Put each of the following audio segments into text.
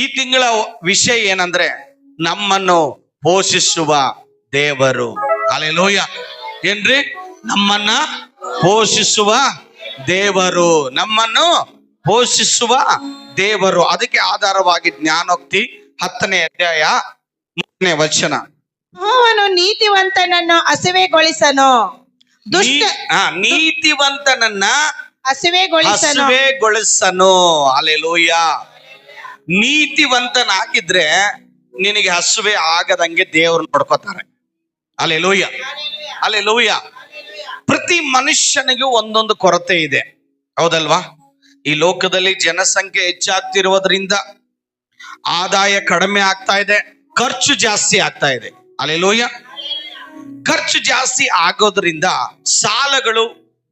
ಈ ತಿಂಗಳ ವಿಷಯ ಏನಂದ್ರೆ ನಮ್ಮನ್ನು ಪೋಷಿಸುವ ದೇವರು. ಹಲ್ಲೆಲೂಯಾ. ಏನ್ರಿ? ನಮ್ಮನ್ನ ಪೋಷಿಸುವ ದೇವರು, ನಮ್ಮನ್ನು ಪೋಷಿಸುವ ದೇವರು. ಅದಕ್ಕೆ ಆಧಾರವಾಗಿ ಜ್ಞಾನೋಕ್ತಿ 10ನೇ ಅಧ್ಯಾಯ 3ನೇ ವಚನ. ಅವನು ನೀತಿವಂತನನ್ನು ಹಸಿವೆಗೊಳಿಸನು, ನೀತಿವಂತನನ್ನ ಹಸಿವೆಗೊಳಿಸನು. ಹಲ್ಲೆಲೂಯಾ. ನೀತಿವಂತನಾಗಿದ್ರೆ ನಿನಗೆ ಹಸುವೆ ಆಗದಂಗೆ ದೇವರು ನೋಡ್ಕೋತಾರೆ. Hallelujah, hallelujah. ಪ್ರತಿ ಮನುಷ್ಯನಿಗೂ ಒಂದೊಂದು ಕೊರತೆ ಇದೆ, ಹೌದಲ್ವಾ? ಈ ಲೋಕದಲ್ಲಿ ಜನಸಂಖ್ಯೆ ಹೆಚ್ಚಾಗ್ತಿರುವುದರಿಂದ ಆದಾಯ ಕಡಿಮೆ ಆಗ್ತಾ ಇದೆ, ಖರ್ಚು ಜಾಸ್ತಿ ಆಗ್ತಾ ಇದೆ. ಹಲ್ಲೆಲೂಯಾ. ಖರ್ಚು ಜಾಸ್ತಿ ಆಗೋದ್ರಿಂದ ಸಾಲಗಳು,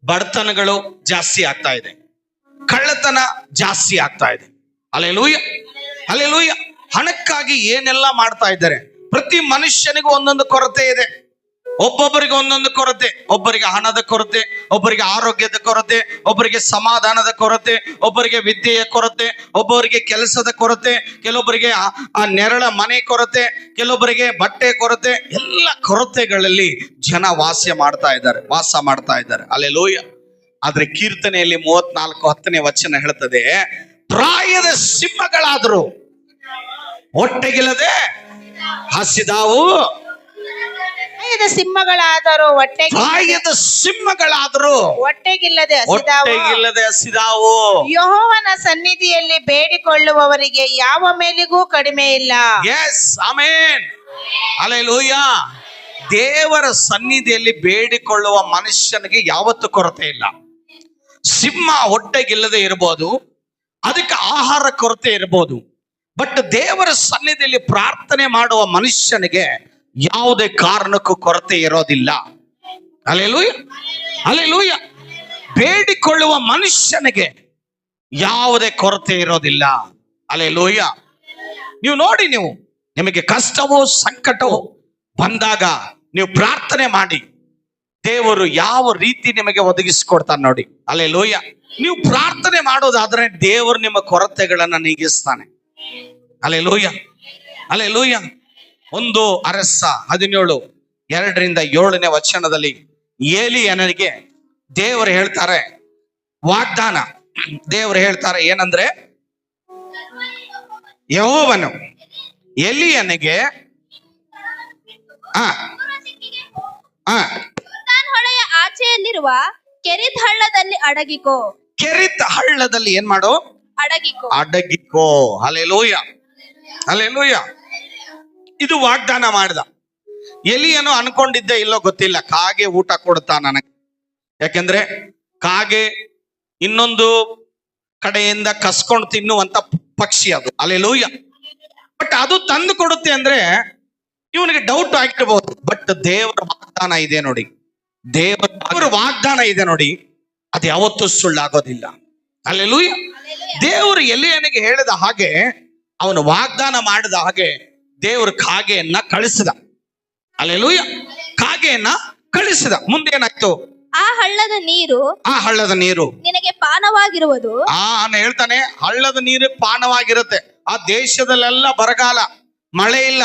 ಬಡತನಗಳು ಜಾಸ್ತಿ ಆಗ್ತಾ ಇದೆ, ಕಳ್ಳತನ ಜಾಸ್ತಿ ಆಗ್ತಾ ಇದೆ. Hallelujah, hallelujah. ಹಣಕ್ಕಾಗಿ ಏನೆಲ್ಲ ಮಾಡ್ತಾ ಇದ್ದಾರೆ. ಪ್ರತಿ ಮನುಷ್ಯನಿಗೂ ಒಂದೊಂದು ಕೊರತೆ ಇದೆ. ಒಬ್ಬೊಬ್ಬರಿಗೆ ಒಂದೊಂದು ಕೊರತೆ. ಒಬ್ಬರಿಗೆ ಹಣದ ಕೊರತೆ, ಒಬ್ಬರಿಗೆ ಆರೋಗ್ಯದ ಕೊರತೆ, ಒಬ್ಬರಿಗೆ ಸಮಾಧಾನದ ಕೊರತೆ, ಒಬ್ಬರಿಗೆ ವಿದ್ಯೆಯ ಕೊರತೆ, ಒಬ್ಬರಿಗೆ ಕೆಲಸದ ಕೊರತೆ, ಕೆಲವೊಬ್ಬರಿಗೆ ಆ ನೆರಳ ಮನೆ ಕೊರತೆ, ಕೆಲವೊಬ್ಬರಿಗೆ ಬಟ್ಟೆ ಕೊರತೆ. ಎಲ್ಲ ಕೊರತೆಗಳಲ್ಲಿ ಜನ ವಾಸ ಮಾಡ್ತಾ ಇದ್ದಾರೆ. ಹಲ್ಲೆಲೂಯಾ. ಆದ್ರೆ ಕೀರ್ತನೆಯಲ್ಲಿ 34:10ನೇ ವಚನ ಹೇಳ್ತದೆ, ಪ್ರಾಯದ ಸಿಂಹಗಳಾದ್ರು ಹೊಟ್ಟೆಗಿಲ್ಲದೆ ಹಸಿದಾವು, ಸಿಂಹಗಳಾದರೂ ಪ್ರಾಯದ ಸಿಂಹಗಳಾದರೂ ಹೊಟ್ಟೆಗಿಲ್ಲದೆ ಹಸಿದಾವು. ಯೆಹೋವನ ಸನ್ನಿಧಿಯಲ್ಲಿ ಬೇಡಿಕೊಳ್ಳುವವರಿಗೆ ಯಾವ ಮೇಲಿಗೂ ಕಡಿಮೆ ಇಲ್ಲ. Yes, amen, hallelujah. ದೇವರ ಸನ್ನಿಧಿಯಲ್ಲಿ ಬೇಡಿಕೊಳ್ಳುವ ಮನುಷ್ಯನಿಗೆ ಯಾವತ್ತೂ ಕೊರತೆ ಇಲ್ಲ. ಸಿಂಹ ಹೊಟ್ಟೆಗಿಲ್ಲದೆ ಇರಬಹುದು, ಅದಕ್ಕೆ ಆಹಾರ ಕೊರತೆ ಇರಬಹುದು, ಬಟ್ ದೇವರ ಸನ್ನಿಧಿಯಲ್ಲಿ ಪ್ರಾರ್ಥನೆ ಮಾಡುವ ಮನುಷ್ಯನಿಗೆ ಯಾವುದೇ ಕಾರಣಕ್ಕೂ ಕೊರತೆ ಇರೋದಿಲ್ಲ. Hallelujah, hallelujah. ಬೇಡಿಕೊಳ್ಳುವ ಮನುಷ್ಯನಿಗೆ ಯಾವುದೇ ಕೊರತೆ ಇರೋದಿಲ್ಲ. ಹಲ್ಲೆಲೂಯಾ. ನೀವು ನೋಡಿ, ನಿಮಗೆ ಕಷ್ಟವೋ ಸಂಕಟವೋ ಬಂದಾಗ ನೀವು ಪ್ರಾರ್ಥನೆ ಮಾಡಿ, ದೇವರು ಯಾವ ರೀತಿ ನಿಮಗೆ ಒದಗಿಸಿಕೊಡ್ತಾನೆ ನೋಡಿ. ಹಲ್ಲೆಲೂಯಾ. ನೀವು ಪ್ರಾರ್ಥನೆ ಮಾಡೋದಾದ್ರೆ ದೇವರು ನಿಮ್ಮ ಕೊರತೆಗಳನ್ನ ನೀಗಿಸ್ತಾನೆ. Hallelujah, hallelujah. 1 ಅರಸ 17:2-7ನೇ ವಚನದಲ್ಲಿ ಏಲಿಯನಿಗೆ ದೇವರು ಹೇಳ್ತಾರೆ ವಾಗ್ದಾನ. ದೇವರು ಹೇಳ್ತಾರೆ ಏನಂದ್ರೆ, ಯೆಹೋವನು ಎಲಿಯನಿಗೆ ಹೊಳೆಯ ಆಚೆಯಲ್ಲಿರುವ ಕೆರಿತ್ ಹಳ್ಳದಲ್ಲಿ ಅಡಗಿಕೋ. ಕೆರಿತ್ ಹಳ್ಳದಲ್ಲಿ ಏನ್ ಮಾಡು? ಅಡಗಿಕೋ. Hallelujah, hallelujah. ಇದು ವಾಗ್ದಾನ ಮಾಡಿದ. ಎಲಿಯನು ಅನ್ಕೊಂಡಿದ್ದೆ ಇಲ್ಲೋ ಗೊತ್ತಿಲ್ಲ, ಕಾಗೆ ಊಟ ಕೊಡ್ತಾ ನನಗೆ. ಯಾಕೆಂದ್ರೆ ಕಾಗೆ ಇನ್ನೊಂದು ಕಡೆಯಿಂದ ಕಸ್ಕೊಂಡು ತಿನ್ನುವಂತ ಪಕ್ಷಿ ಅದು. ಹಲ್ಲೆಲೂಯಾ. ಬಟ್ ಅದು ತಂದು ಕೊಡುತ್ತೆ ಅಂದ್ರೆ ಇವನಿಗೆ ಡೌಟ್ ಆಗಿರ್ಬೋದು. ಬಟ್ ದೇವರ ವಾಗ್ದಾನ ಇದೆ ನೋಡಿ, ದೇವರ ವಾಗ್ದಾನ ಇದೆ ನೋಡಿ, ಅದು ಯಾವತ್ತೂ ಸುಳ್ಳಾಗೋದಿಲ್ಲ. ಹಲ್ಲೆಲೂಯಾ. ದೇವರು ಎಲಿಯನಿಗೆ ಹೇಳಿದ ಹಾಗೆ, ಅವನು ವಾಗ್ದಾನ ಮಾಡಿದ ಹಾಗೆ ದೇವರು ಕಾಗೆಯನ್ನ ಕಳಿಸಿದ. ಹಲ್ಲೆಲೂಯಾ. ಕಾಗೆಯನ್ನ ಕಳಿಸಿದ. ಮುಂದೆ ಏನಾಯ್ತು? ಆ ಹಳ್ಳದ ನೀರು ನಿನಗೆ ಪಾನವಾಗಿರುವುದು. ಹೇಳ್ತಾನೆ, ಹಳ್ಳದ ನೀರು ಪಾನವಾಗಿರುತ್ತೆ. ಆ ದೇಶದಲ್ಲೆಲ್ಲ ಬರಗಾಲ, ಮಳೆ ಇಲ್ಲ,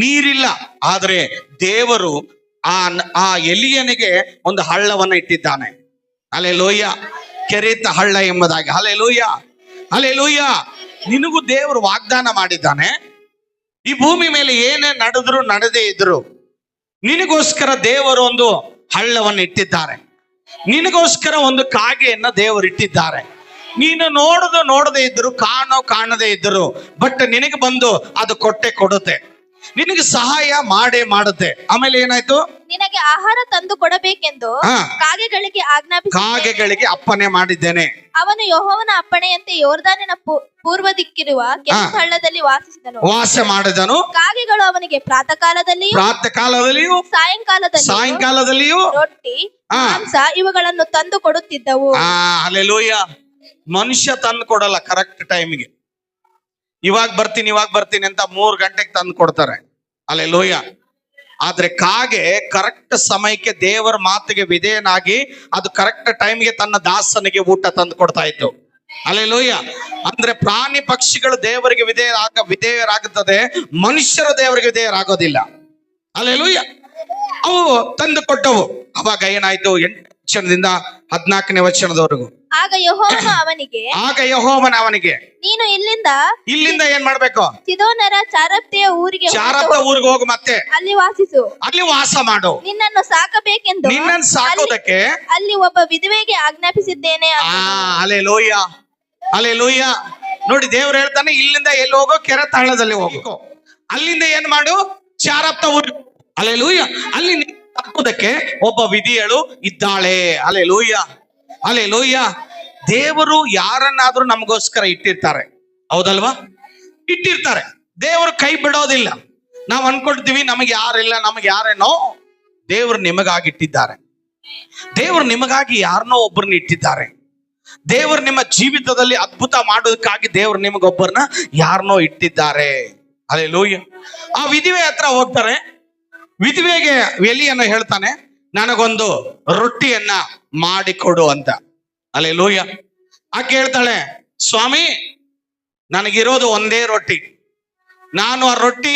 ನೀರಿಲ್ಲ. ಆದ್ರೆ ದೇವರು ಆ ಎಲಿಯನಿಗೆ ಒಂದು ಹಳ್ಳವನ್ನ ಇಟ್ಟಿದ್ದಾನೆ. ಹಲ್ಲೆಲೂಯಾ. ಕೆರೆತ ಹಳ್ಳ ಎಂಬುದಾಗಿ. Hallelujah, hallelujah. ನಿನಗೂ ದೇವರು ವಾಗ್ದಾನ ಮಾಡಿದ್ದಾನೆ. ಈ ಭೂಮಿ ಮೇಲೆ ಏನೇ ನಡೆದ್ರು ನಡೆದೇ ಇದ್ರು ನಿನಗೋಸ್ಕರ ದೇವರು ಒಂದು ಹಳ್ಳವನ್ನು ಇಟ್ಟಿದ್ದಾರೆ. ನಿನಗೋಸ್ಕರ ಒಂದು ಕಾಗೆಯನ್ನ ದೇವರು ಇಟ್ಟಿದ್ದಾರೆ. ನೀನು ನೋಡದೇ ಇದ್ರು, ಕಾಣದೇ ಇದ್ರು, ಬಟ್ ನಿನಗೆ ಬಂದು ಅದು ಕೊಡುತ್ತೆ, ನಿನಗೆ ಸಹಾಯ ಮಾಡುತ್ತೆ. ಆಮೇಲೆ ಏನಾಯ್ತು? ನಿನಗೆ ಆಹಾರ ತಂದು ಕೊಡಬೇಕೆಂದು ಕಾಗೆಗಳಿಗೆ ಅಪ್ಪಣೆ ಮಾಡಿದ್ದೇನೆ. ಅವನು ಯೆಹೋವನ ಅಪ್ಪಣೆಯಂತೆ ಯೋರ್ದಾನಿನ ಪೂರ್ವ ದಿಕ್ಕಿರುವ ಕೆರಿತ್ ಹಳ್ಳದಲ್ಲಿ ವಾಸ ಮಾಡಿದನು. ಕಾಗೆಗಳು ಅವನಿಗೆ ಪ್ರಾತಃ ಕಾಲದಲ್ಲಿಯೂ ಸಾಯಂಕಾಲದಲ್ಲಿಯೂ ರೊಟ್ಟಿ, ಮಾಂಸ ಇವುಗಳನ್ನು ತಂದು ಕೊಡುತ್ತಿದ್ದವು. ಹಲ್ಲೆಲೂಯಾ. ಮನುಷ್ಯ ತಂದು ಕೊಡಲ್ಲ ಕರೆಕ್ಟ್ ಟೈಮ್ಗೆ. ಇವಾಗ ಬರ್ತೀನಿ ಅಂತ 3 ಗಂಟೆಗೆ ತಂದು ಕೊಡ್ತಾರೆ. ಹಲ್ಲೆಲೂಯಾ. ಆದ್ರೆ ಕಾಗೆ ಕರೆಕ್ಟ್ ಸಮಯಕ್ಕೆ ದೇವರ ಮಾತಿಗೆ ವಿಧೇಯನಾಗಿ ಅದು ಕರೆಕ್ಟ್ ಟೈಮ್ಗೆ ತನ್ನ ದಾಸನಿಗೆ ಊಟ ತಂದು ಕೊಡ್ತಾ ಇತ್ತು. ಹಲ್ಲೆಲೂಯಾ. ಅಂದ್ರೆ ಪ್ರಾಣಿ ಪಕ್ಷಿಗಳು ದೇವರಿಗೆ ವಿಧೇಯರಾಗುತ್ತದೆ, ಮನುಷ್ಯರು ದೇವರಿಗೆ ವಿಧೇಯರಾಗೋದಿಲ್ಲ. ಹಲ್ಲೆಲೂಯಾ. ಅವು ತಂದು ಕೊಟ್ಟವು. ಅವಾಗ ಏನಾಯ್ತು? 8 ವಚನದಿಂದ 14ನೇ ವಚನದವರೆಗೂ. ಆಗ ಯೆಹೋವನು ಅವನಿಗೆ ನೀನು ಇಲ್ಲಿಂದ ಏನ್ ಮಾಡ್ಬೇಕು? ಸಿದೋನರ ಚಾರಪ್ತೆಯ ಊರಿಗೆ ಊರಿಗೆ ಹೋಗು, ಮತ್ತೆ ಅಲ್ಲಿ ವಾಸಿಸು, ಅಲ್ಲಿ ವಾಸ ಮಾಡು. ನಿನ್ನನ್ನು ಸಾಕಬೇಕೆಂದು ನಿನ್ನನ್ನು ಸಾಕೋದಕ್ಕೆ ಅಲ್ಲಿ ಒಬ್ಬ ವಿಧವೆಗೆ ಆಜ್ಞಾಪಿಸಿದ್ದೇನೆ. Hallelujah, hallelujah. ನೋಡಿ, ದೇವ್ರು ಹೇಳ್ತಾನೆ, ಇಲ್ಲಿಂದ ಎಲ್ಲಿ ಹೋಗೋ? ಕೆರೆ ತಾಳದಲ್ಲಿ ಹೋಗು. ಅಲ್ಲಿಂದ ಏನ್ ಮಾಡು? ಚಾರಪ್ತ ಊರಿಗೆ. ಹಲ್ಲೆಲೂಯಾ. ಅಲ್ಲಿ ಸಾಕೋದಕ್ಕೆ ಒಬ್ಬ ವಿಧಿಯಳು ಇದ್ದಾಳೆ. Hallelujah, hallelujah. ದೇವರು ಯಾರನ್ನಾದ್ರೂ ನಮಗೋಸ್ಕರ ಇಟ್ಟಿರ್ತಾರೆ, ಹೌದಲ್ವಾ? ಇಟ್ಟಿರ್ತಾರೆ. ದೇವರು ಕೈ ಬಿಡೋದಿಲ್ಲ. ನಾವ್ ಅನ್ಕೊಳ್ತೀವಿ ನಮಗೆ ಯಾರಿಲ್ಲ, ನಮಗೆ ಯಾರೇನೋ. ದೇವರು ನಿಮಗಾಗಿ ಇಟ್ಟಿದ್ದಾರೆ. ದೇವರು ನಿಮಗಾಗಿ ಯಾರನ್ನೋ ಒಬ್ಬರನ್ನ ಇಟ್ಟಿದ್ದಾರೆ. ದೇವರು ನಿಮ್ಮ ಜೀವಿತದಲ್ಲಿ ಅದ್ಭುತ ಮಾಡೋದಕ್ಕಾಗಿ ದೇವರು ನಿಮಗೊಬ್ಬರನ್ನ ಯಾರನ್ನೋ ಇಟ್ಟಿದ್ದಾರೆ. ಹಲ್ಲೆಲೂಯಾ. ಆ ವಿಧವೆ ಹತ್ರ ಹೋಗ್ತಾರೆ. ವಿಧವೆಗೆ ಎಲಿಯನ್ನು ಹೇಳ್ತಾನೆ, ನನಗೊಂದು ರೊಟ್ಟಿಯನ್ನ ಮಾಡಿಕೊಡು ಅಂತ. ಹಲ್ಲೆಲೂಯಾ. ಆಕೆ ಹೇಳ್ತಾಳೆ, ಸ್ವಾಮಿ, ನನಗಿರೋದು ಒಂದೇ ರೊಟ್ಟಿ. ನಾನು ಆ ರೊಟ್ಟಿ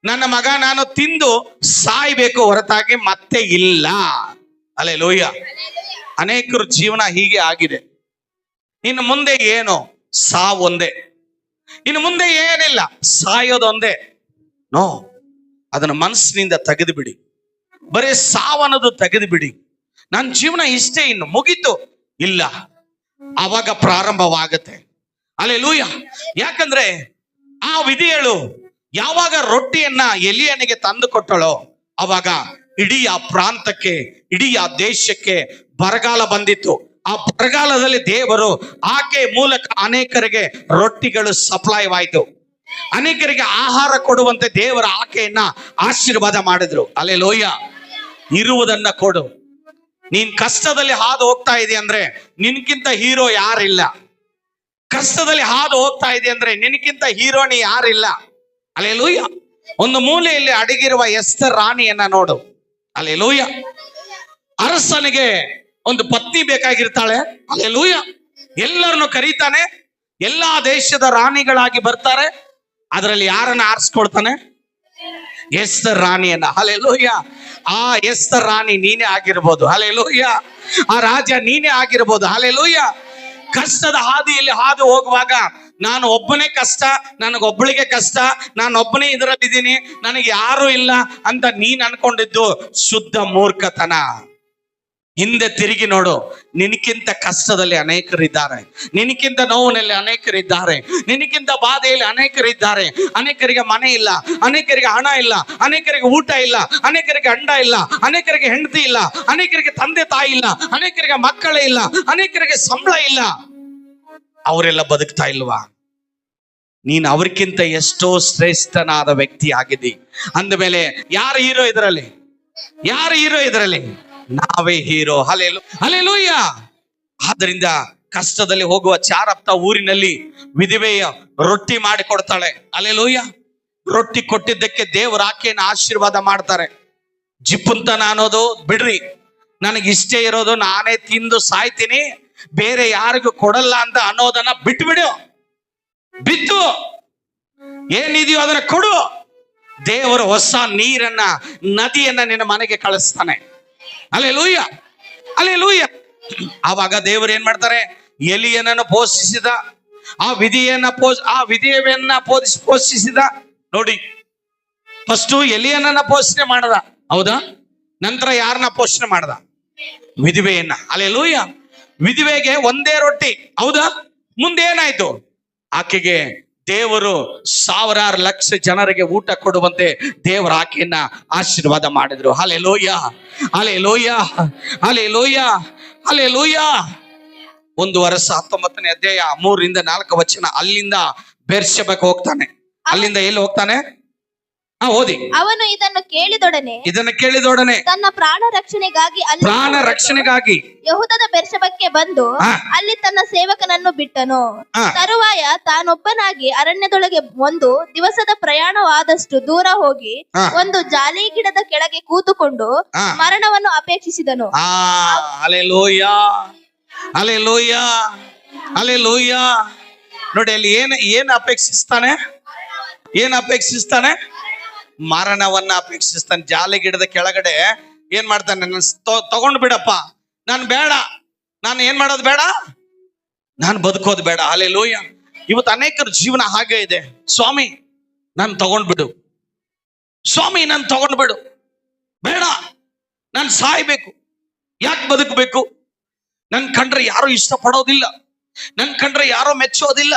ನನ್ನ ಮಗ ನಾನು ತಿಂದು ಸಾಯ್ಬೇಕು, ಹೊರತಾಗಿ ಮತ್ತೆ ಇಲ್ಲ. ಹಲ್ಲೆಲೂಯಾ. ಅನೇಕರ ಜೀವನ ಹೀಗೆ ಆಗಿದೆ. ಇನ್ನು ಮುಂದೆ ಏನು? ಸಾವು ಒಂದೇ. ಇನ್ನು ಮುಂದೆ ಏನಿಲ್ಲ, ಸಾಯೋದೊಂದೇ. ನೋ, ಅದನ್ನ ಮನಸ್ಸಿನಿಂದ ತೆಗೆದು ಬಿಡಿ. ಬರೀ ಸಾವನ್ನೋದು ತೆಗೆದು ಬಿಡಿ. ನನ್ನ ಜೀವನ ಇಷ್ಟೇ, ಇನ್ನು ಮುಗೀತು ಇಲ್ಲ, ಆವಾಗ ಪ್ರಾರಂಭವಾಗತ್ತೆ. ಹಲ್ಲೆಲೂಯಾ. ಯಾಕಂದ್ರೆ ಆ ವಿಧಿಯಳು ಯಾವಾಗ ರೊಟ್ಟಿಯನ್ನ ಎಲಿಯನಿಗೆ ತಂದು ಕೊಟ್ಟಳೋ, ಅವಾಗ ಇಡೀ ಆ ಪ್ರಾಂತಕ್ಕೆ, ಇಡೀ ಆ ದೇಶಕ್ಕೆ ಬರಗಾಲ ಬಂದಿತ್ತು. ಆ ಬರಗಾಲದಲ್ಲಿ ದೇವರು ಆಕೆ ಮೂಲಕ ಅನೇಕರಿಗೆ ರೊಟ್ಟಿಗಳು ಸಪ್ಲೈವಾಯ್ತು. ಅನೇಕರಿಗೆ ಆಹಾರ ಕೊಡುವಂತೆ ದೇವರ ಆಕೆಯನ್ನ ಆಶೀರ್ವಾದ ಮಾಡಿದ್ರು. ಹಲ್ಲೆಲೂಯಾ. ಇರುವುದನ್ನ ಕೊಡು. ನೀನ್ ಕಷ್ಟದಲ್ಲಿ ಹಾದು ಹೋಗ್ತಾ ಇದೆ ಅಂದ್ರೆ ನಿನ್ಗಿಂತ ಹೀರೋ ಯಾರಿಲ್ಲ. ಕಷ್ಟದಲ್ಲಿ ಹಾದು ಹೋಗ್ತಾ ಇದೆ ಅಂದ್ರೆ ನಿನಗಿಂತ ಹೀರೋಣಿ ಯಾರಿಲ್ಲ. ಹಲ್ಲೆಲೂಯಾ. ಒಂದು ಮೂಲೆಯಲ್ಲಿ ಅಡಗಿರುವ ಎಸ್ತರ್ ರಾಣಿಯನ್ನ ನೋಡು. ಹಲ್ಲೆಲೂಯಾ. ಅರಸನಿಗೆ ಒಂದು ಪತ್ನಿ ಬೇಕಾಗಿರ್ತಾಳೆ. ಹಲ್ಲೆಲೂಯಾ. ಎಲ್ಲರನ್ನು ಕರೀತಾನೆ. ಎಲ್ಲಾ ದೇಶದ ರಾಣಿಗಳಾಗಿ ಬರ್ತಾರೆ. ಅದರಲ್ಲಿ ಯಾರನ್ನ ಆರಿಸ್ಕೊಳ್ತಾನೆ? ಎಸ್ತರ್ ರಾಣಿಯನ್ನ. ಹಲ್ಲೆಲೂಯಾ. ಆ ಎಸ್ತರ್ ರಾಣಿ ನೀನೇ ಆಗಿರ್ಬೋದು. ಹಲ್ಲೆಲೂಯಾ. ಆ ರಾಜ ನೀನೇ ಆಗಿರ್ಬೋದು. ಹಲ್ಲೆಲೂಯಾ. ಕಷ್ಟದ ಹಾದಿಯಲ್ಲಿ ಹಾದು ಹೋಗುವಾಗ ನಾನು ಒಬ್ಬನೇ ಕಷ್ಟ, ನನಗೊಬ್ಬಳಿಗೆ ಕಷ್ಟ, ನಾನೊಬ್ಬನೇ ಇದರಲ್ಲಿದ್ದೀನಿ, ನನಗೆ ಯಾರು ಇಲ್ಲ ಅಂತ ನೀನ್ ಅನ್ಕೊಂಡಿದ್ದು ಶುದ್ಧ ಮೂರ್ಖತನ. ಹಿಂದೆ ತಿರುಗಿ ನೋಡು. ನಿನಕ್ಕಿಂತ ಕಷ್ಟದಲ್ಲಿ ಅನೇಕರಿದ್ದಾರೆ, ನಿನಕ್ಕಿಂತ ನೋವಿನಲ್ಲಿ ಅನೇಕರಿದ್ದಾರೆ, ನಿನಕ್ಕಿಂತ ಬಾಧೆಯಲ್ಲಿ ಅನೇಕರಿದ್ದಾರೆ. ಅನೇಕರಿಗೆ ಮನೆ ಇಲ್ಲ, ಅನೇಕರಿಗೆ ಹಣ ಇಲ್ಲ, ಅನೇಕರಿಗೆ ಊಟ ಇಲ್ಲ, ಅನೇಕರಿಗೆ ಅಂಡ ಇಲ್ಲ, ಅನೇಕರಿಗೆ ಹೆಂಡತಿ ಇಲ್ಲ, ಅನೇಕರಿಗೆ ತಂದೆ ತಾಯಿ ಇಲ್ಲ, ಅನೇಕರಿಗೆ ಮಕ್ಕಳೇ ಇಲ್ಲ, ಅನೇಕರಿಗೆ ಸಂಬಳ ಇಲ್ಲ. ಅವರೆಲ್ಲ ಬದುಕ್ತಾ ಇಲ್ವಾ? ನೀನು ಅವ್ರಿಗಿಂತ ಎಷ್ಟೋ ಶ್ರೇಷ್ಠನಾದ ವ್ಯಕ್ತಿ ಆಗಿದ್ದಿ. ಅಂದಮೇಲೆ ಯಾರು ಹೀರೋ ಇದರಲ್ಲಿ? ಯಾರು ಹೀರೋ ಇದರಲ್ಲಿ? ನಾವೇ ಹೀರೋ. ಹಲ್ಲೆಲೂಯಾ. ಆದ್ದರಿಂದ ಕಷ್ಟದಲ್ಲಿ ಹೋಗುವ ಚಾರಪ್ತ ಊರಿನಲ್ಲಿ ವಿಧವೆಯ ರೊಟ್ಟಿ ಮಾಡಿ ಕೊಡ್ತಾಳೆ. ಹಲ್ಲೆಲೂಯಾ. ರೊಟ್ಟಿ ಕೊಟ್ಟಿದ್ದಕ್ಕೆ ದೇವರ ಆಕೆಯನ್ನು ಆಶೀರ್ವಾದ ಮಾಡ್ತಾರೆ. ಜಿಪ್ಪುಂತನ ಅನ್ನೋದು ಬಿಡ್ರಿ, ನನಗಿಷ್ಟೇ ಇರೋದು, ನಾನೇ ತಿಂದು ಸಾಯ್ತೀನಿ, ಬೇರೆ ಯಾರಿಗೂ ಕೊಡಲ್ಲ ಅಂತ ಅನ್ನೋದನ್ನ ಬಿಟ್ಟು ಬಿದ್ದು ಏನಿದೆಯೋ ಅದನ್ನ ಕೊಡು. ದೇವರು ಹೊಸ ನೀರನ್ನ, ನದಿಯನ್ನ ನಿನ್ನ ಮನೆಗೆ ಕಳಿಸ್ತಾನೆ. Hallelujah, hallelujah. ಆವಾಗ ದೇವರು ಏನ್ ಮಾಡ್ತಾರೆ? ಎಲಿಯನನ್ನು ಪೋಷಿಸಿದ, ಆ ವಿಧಿಯನ್ನ ಪೋಷಿಸಿದ. ನೋಡಿ, ಫಸ್ಟ್ ಎಲಿಯನನ್ನ ಪೋಷಣೆ ಮಾಡದ, ಹೌದಾ? ನಂತರ ಯಾರನ್ನ ಪೋಷಣೆ ಮಾಡದ? ವಿಧವೆಯನ್ನ. ಹಲ್ಲೆಲೂಯಾ. ವಿಧವೆಗೆ ಒಂದೇ ರೊಟ್ಟಿ, ಹೌದಾ? ಮುಂದೆ ಏನಾಯ್ತು? ಆಕೆಗೆ ದೇವರು ಸಾವಿರಾರು ಲಕ್ಷ ಜನರಿಗೆ ಊಟ ಕೊಡುವಂತೆ ದೇವರ ಆಕೆಯನ್ನ ಆಶೀರ್ವಾದ ಮಾಡಿದ್ರು. Hallelujah, hallelujah, hallelujah, hallelujah. 1 ವರ್ಷ 19ನೇ ಅಧ್ಯಾಯ 3ರಿಂದ 4 ವಚನ. ಅಲ್ಲಿಂದ ಬೇರ್ಷೆಬಕ್ಕೆ ಹೋಗ್ತಾನೆ. ಅಲ್ಲಿಂದ ಎಲ್ಲಿ ಹೋಗ್ತಾನೆ? ಓದಿ. ಅವನು ಇದನ್ನು ಕೇಳಿದೊಡನೆ ತನ್ನ ಪ್ರಾಣ ರಕ್ಷಣೆಗಾಗಿ ಯೆಹೂದದ ಬೆರ್ಷೆಬಕ್ಕೆ ಬಂದು ಅಲ್ಲಿ ತನ್ನ ಸೇವಕನನ್ನು ಬಿಟ್ಟನು. ತರುವಾಯ ತಾನೊಬ್ಬನಾಗಿ ಅರಣ್ಯದೊಳಗೆ 1 ದಿವಸದ ಪ್ರಯಾಣವಾದಷ್ಟು ದೂರ ಹೋಗಿ ಒಂದು ಜಾಲಿ ಗಿಡದ ಕೆಳಗೆ ಕೂತುಕೊಂಡು ಮರಣವನ್ನು ಅಪೇಕ್ಷಿಸಿದನು. Hallelujah, hallelujah. ಹಲ್ಲೆಲೂಯ. ನೋಡಿ ಅಲ್ಲಿ ಏನ್ ಅಪೇಕ್ಷಿಸ್ತಾನೆ? ಏನ್ ಅಪೇಕ್ಷಿಸ್ತಾನೆ? ಮರಣವನ್ನ ಅಪೇಕ್ಷಿಸ್ತಾನೆ. ಜಾಲಿ ಗಿಡದ ಕೆಳಗಡೆ ಏನ್ ಮಾಡ್ತಾನೆ? ನನ್ನ ತಗೊಂಡು ಬಿಡಪ್ಪ, ನಾನು ಬೇಡ, ನಾನು ಏನ್ ಮಾಡೋದು ಬೇಡ, ನಾನು ಬದುಕೋದು ಬೇಡ. ಹಲ್ಲೆಲೂಯ. ಇವತ್ತು ಅನೇಕರ ಜೀವನ ಹಾಗೆ ಇದೆ. ಸ್ವಾಮಿ ನಾನು ತಗೊಂಡ್ಬಿಡು, ಸ್ವಾಮಿ ನಾನು ತಗೊಂಡ್ಬಿಡು, ಬೇಡ ನಾನು ಸಾಯ್ಬೇಕು, ಯಾಕೆ ಬದುಕಬೇಕು? ನನ್ ಕಂಡ್ರೆ ಯಾರು ಇಷ್ಟಪಡೋದಿಲ್ಲ, ನನ್ ಕಂಡ್ರೆ ಯಾರೋ ಮೆಚ್ಚೋದಿಲ್ಲ,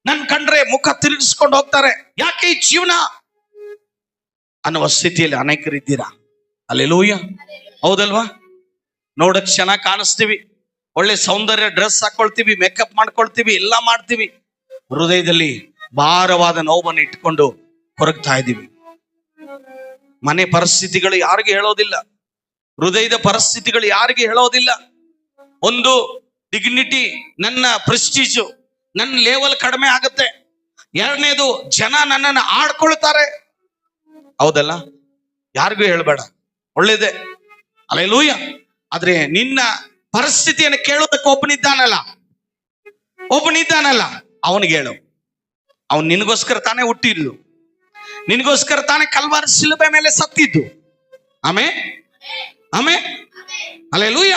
ನನ್ ಕಂಡ್ರೆ ಮುಖ ತಿರುಗಿಸ್ಕೊಂಡು ಹೋಗ್ತಾರೆ, ಯಾಕೆ ಈ ಜೀವನ ಅನ್ನುವ ಸ್ಥಿತಿಯಲ್ಲಿ ಅನೇಕರಿದ್ದೀರಾ. ಹಲ್ಲೆಲೂಯ. ಹೌದಲ್ವಾ? ನೋಡಕ್ ಚೆನ್ನಾಗಿ ಕಾಣಿಸ್ತೀವಿ, ಒಳ್ಳೆ ಸೌಂದರ್ಯ ಡ್ರೆಸ್ ಹಾಕೊಳ್ತೀವಿ, ಮೇಕಪ್ ಮಾಡ್ಕೊಳ್ತೀವಿ, ಎಲ್ಲ ಮಾಡ್ತೀವಿ. ಹೃದಯದಲ್ಲಿ ಭಾರವಾದ ನೋವನ್ನು ಇಟ್ಕೊಂಡು ಕೊರಗ್ತಾ ಇದ್ದೀವಿ. ಮನೆ ಪರಿಸ್ಥಿತಿಗಳು ಯಾರಿಗೆ ಹೇಳೋದಿಲ್ಲ, ಹೃದಯದ ಪರಿಸ್ಥಿತಿಗಳು ಯಾರಿಗೆ ಹೇಳೋದಿಲ್ಲ. ಒಂದು ಡಿಗ್ನಿಟಿ, ನನ್ನ ಪ್ರೆಸ್ಟೀಜು, ನನ್ನ ಲೆವೆಲ್ ಕಡಿಮೆ ಆಗುತ್ತೆ. ಎರಡನೇದು, ಜನ ನನ್ನನ್ನು ಆಡ್ಕೊಳ್ತಾರೆ. ಹೌದಲ್ಲ? ಯಾರಿಗೂ ಹೇಳ್ಬೇಡ, ಒಳ್ಳೇದೇ. ಹಲ್ಲೆಲೂಯ. ಆದ್ರೆ ನಿನ್ನ ಪರಿಸ್ಥಿತಿಯನ್ನು ಕೇಳೋದಕ್ಕೆ ಒಬ್ಬನಿದ್ದಾನಲ್ಲ, ಅವನಿಗೆ ಹೇಳು. ಅವನು ನಿನಗೋಸ್ಕರ ತಾನೇ ಹುಟ್ಟಿದ್ದು, ನಿನಗೋಸ್ಕರ ತಾನೇ ಕಲ್ವಾರಿ ಶಿಲುಬೆ ಮೇಲೆ ಸತ್ತಿದ್ದು. Amen, amen, hallelujah.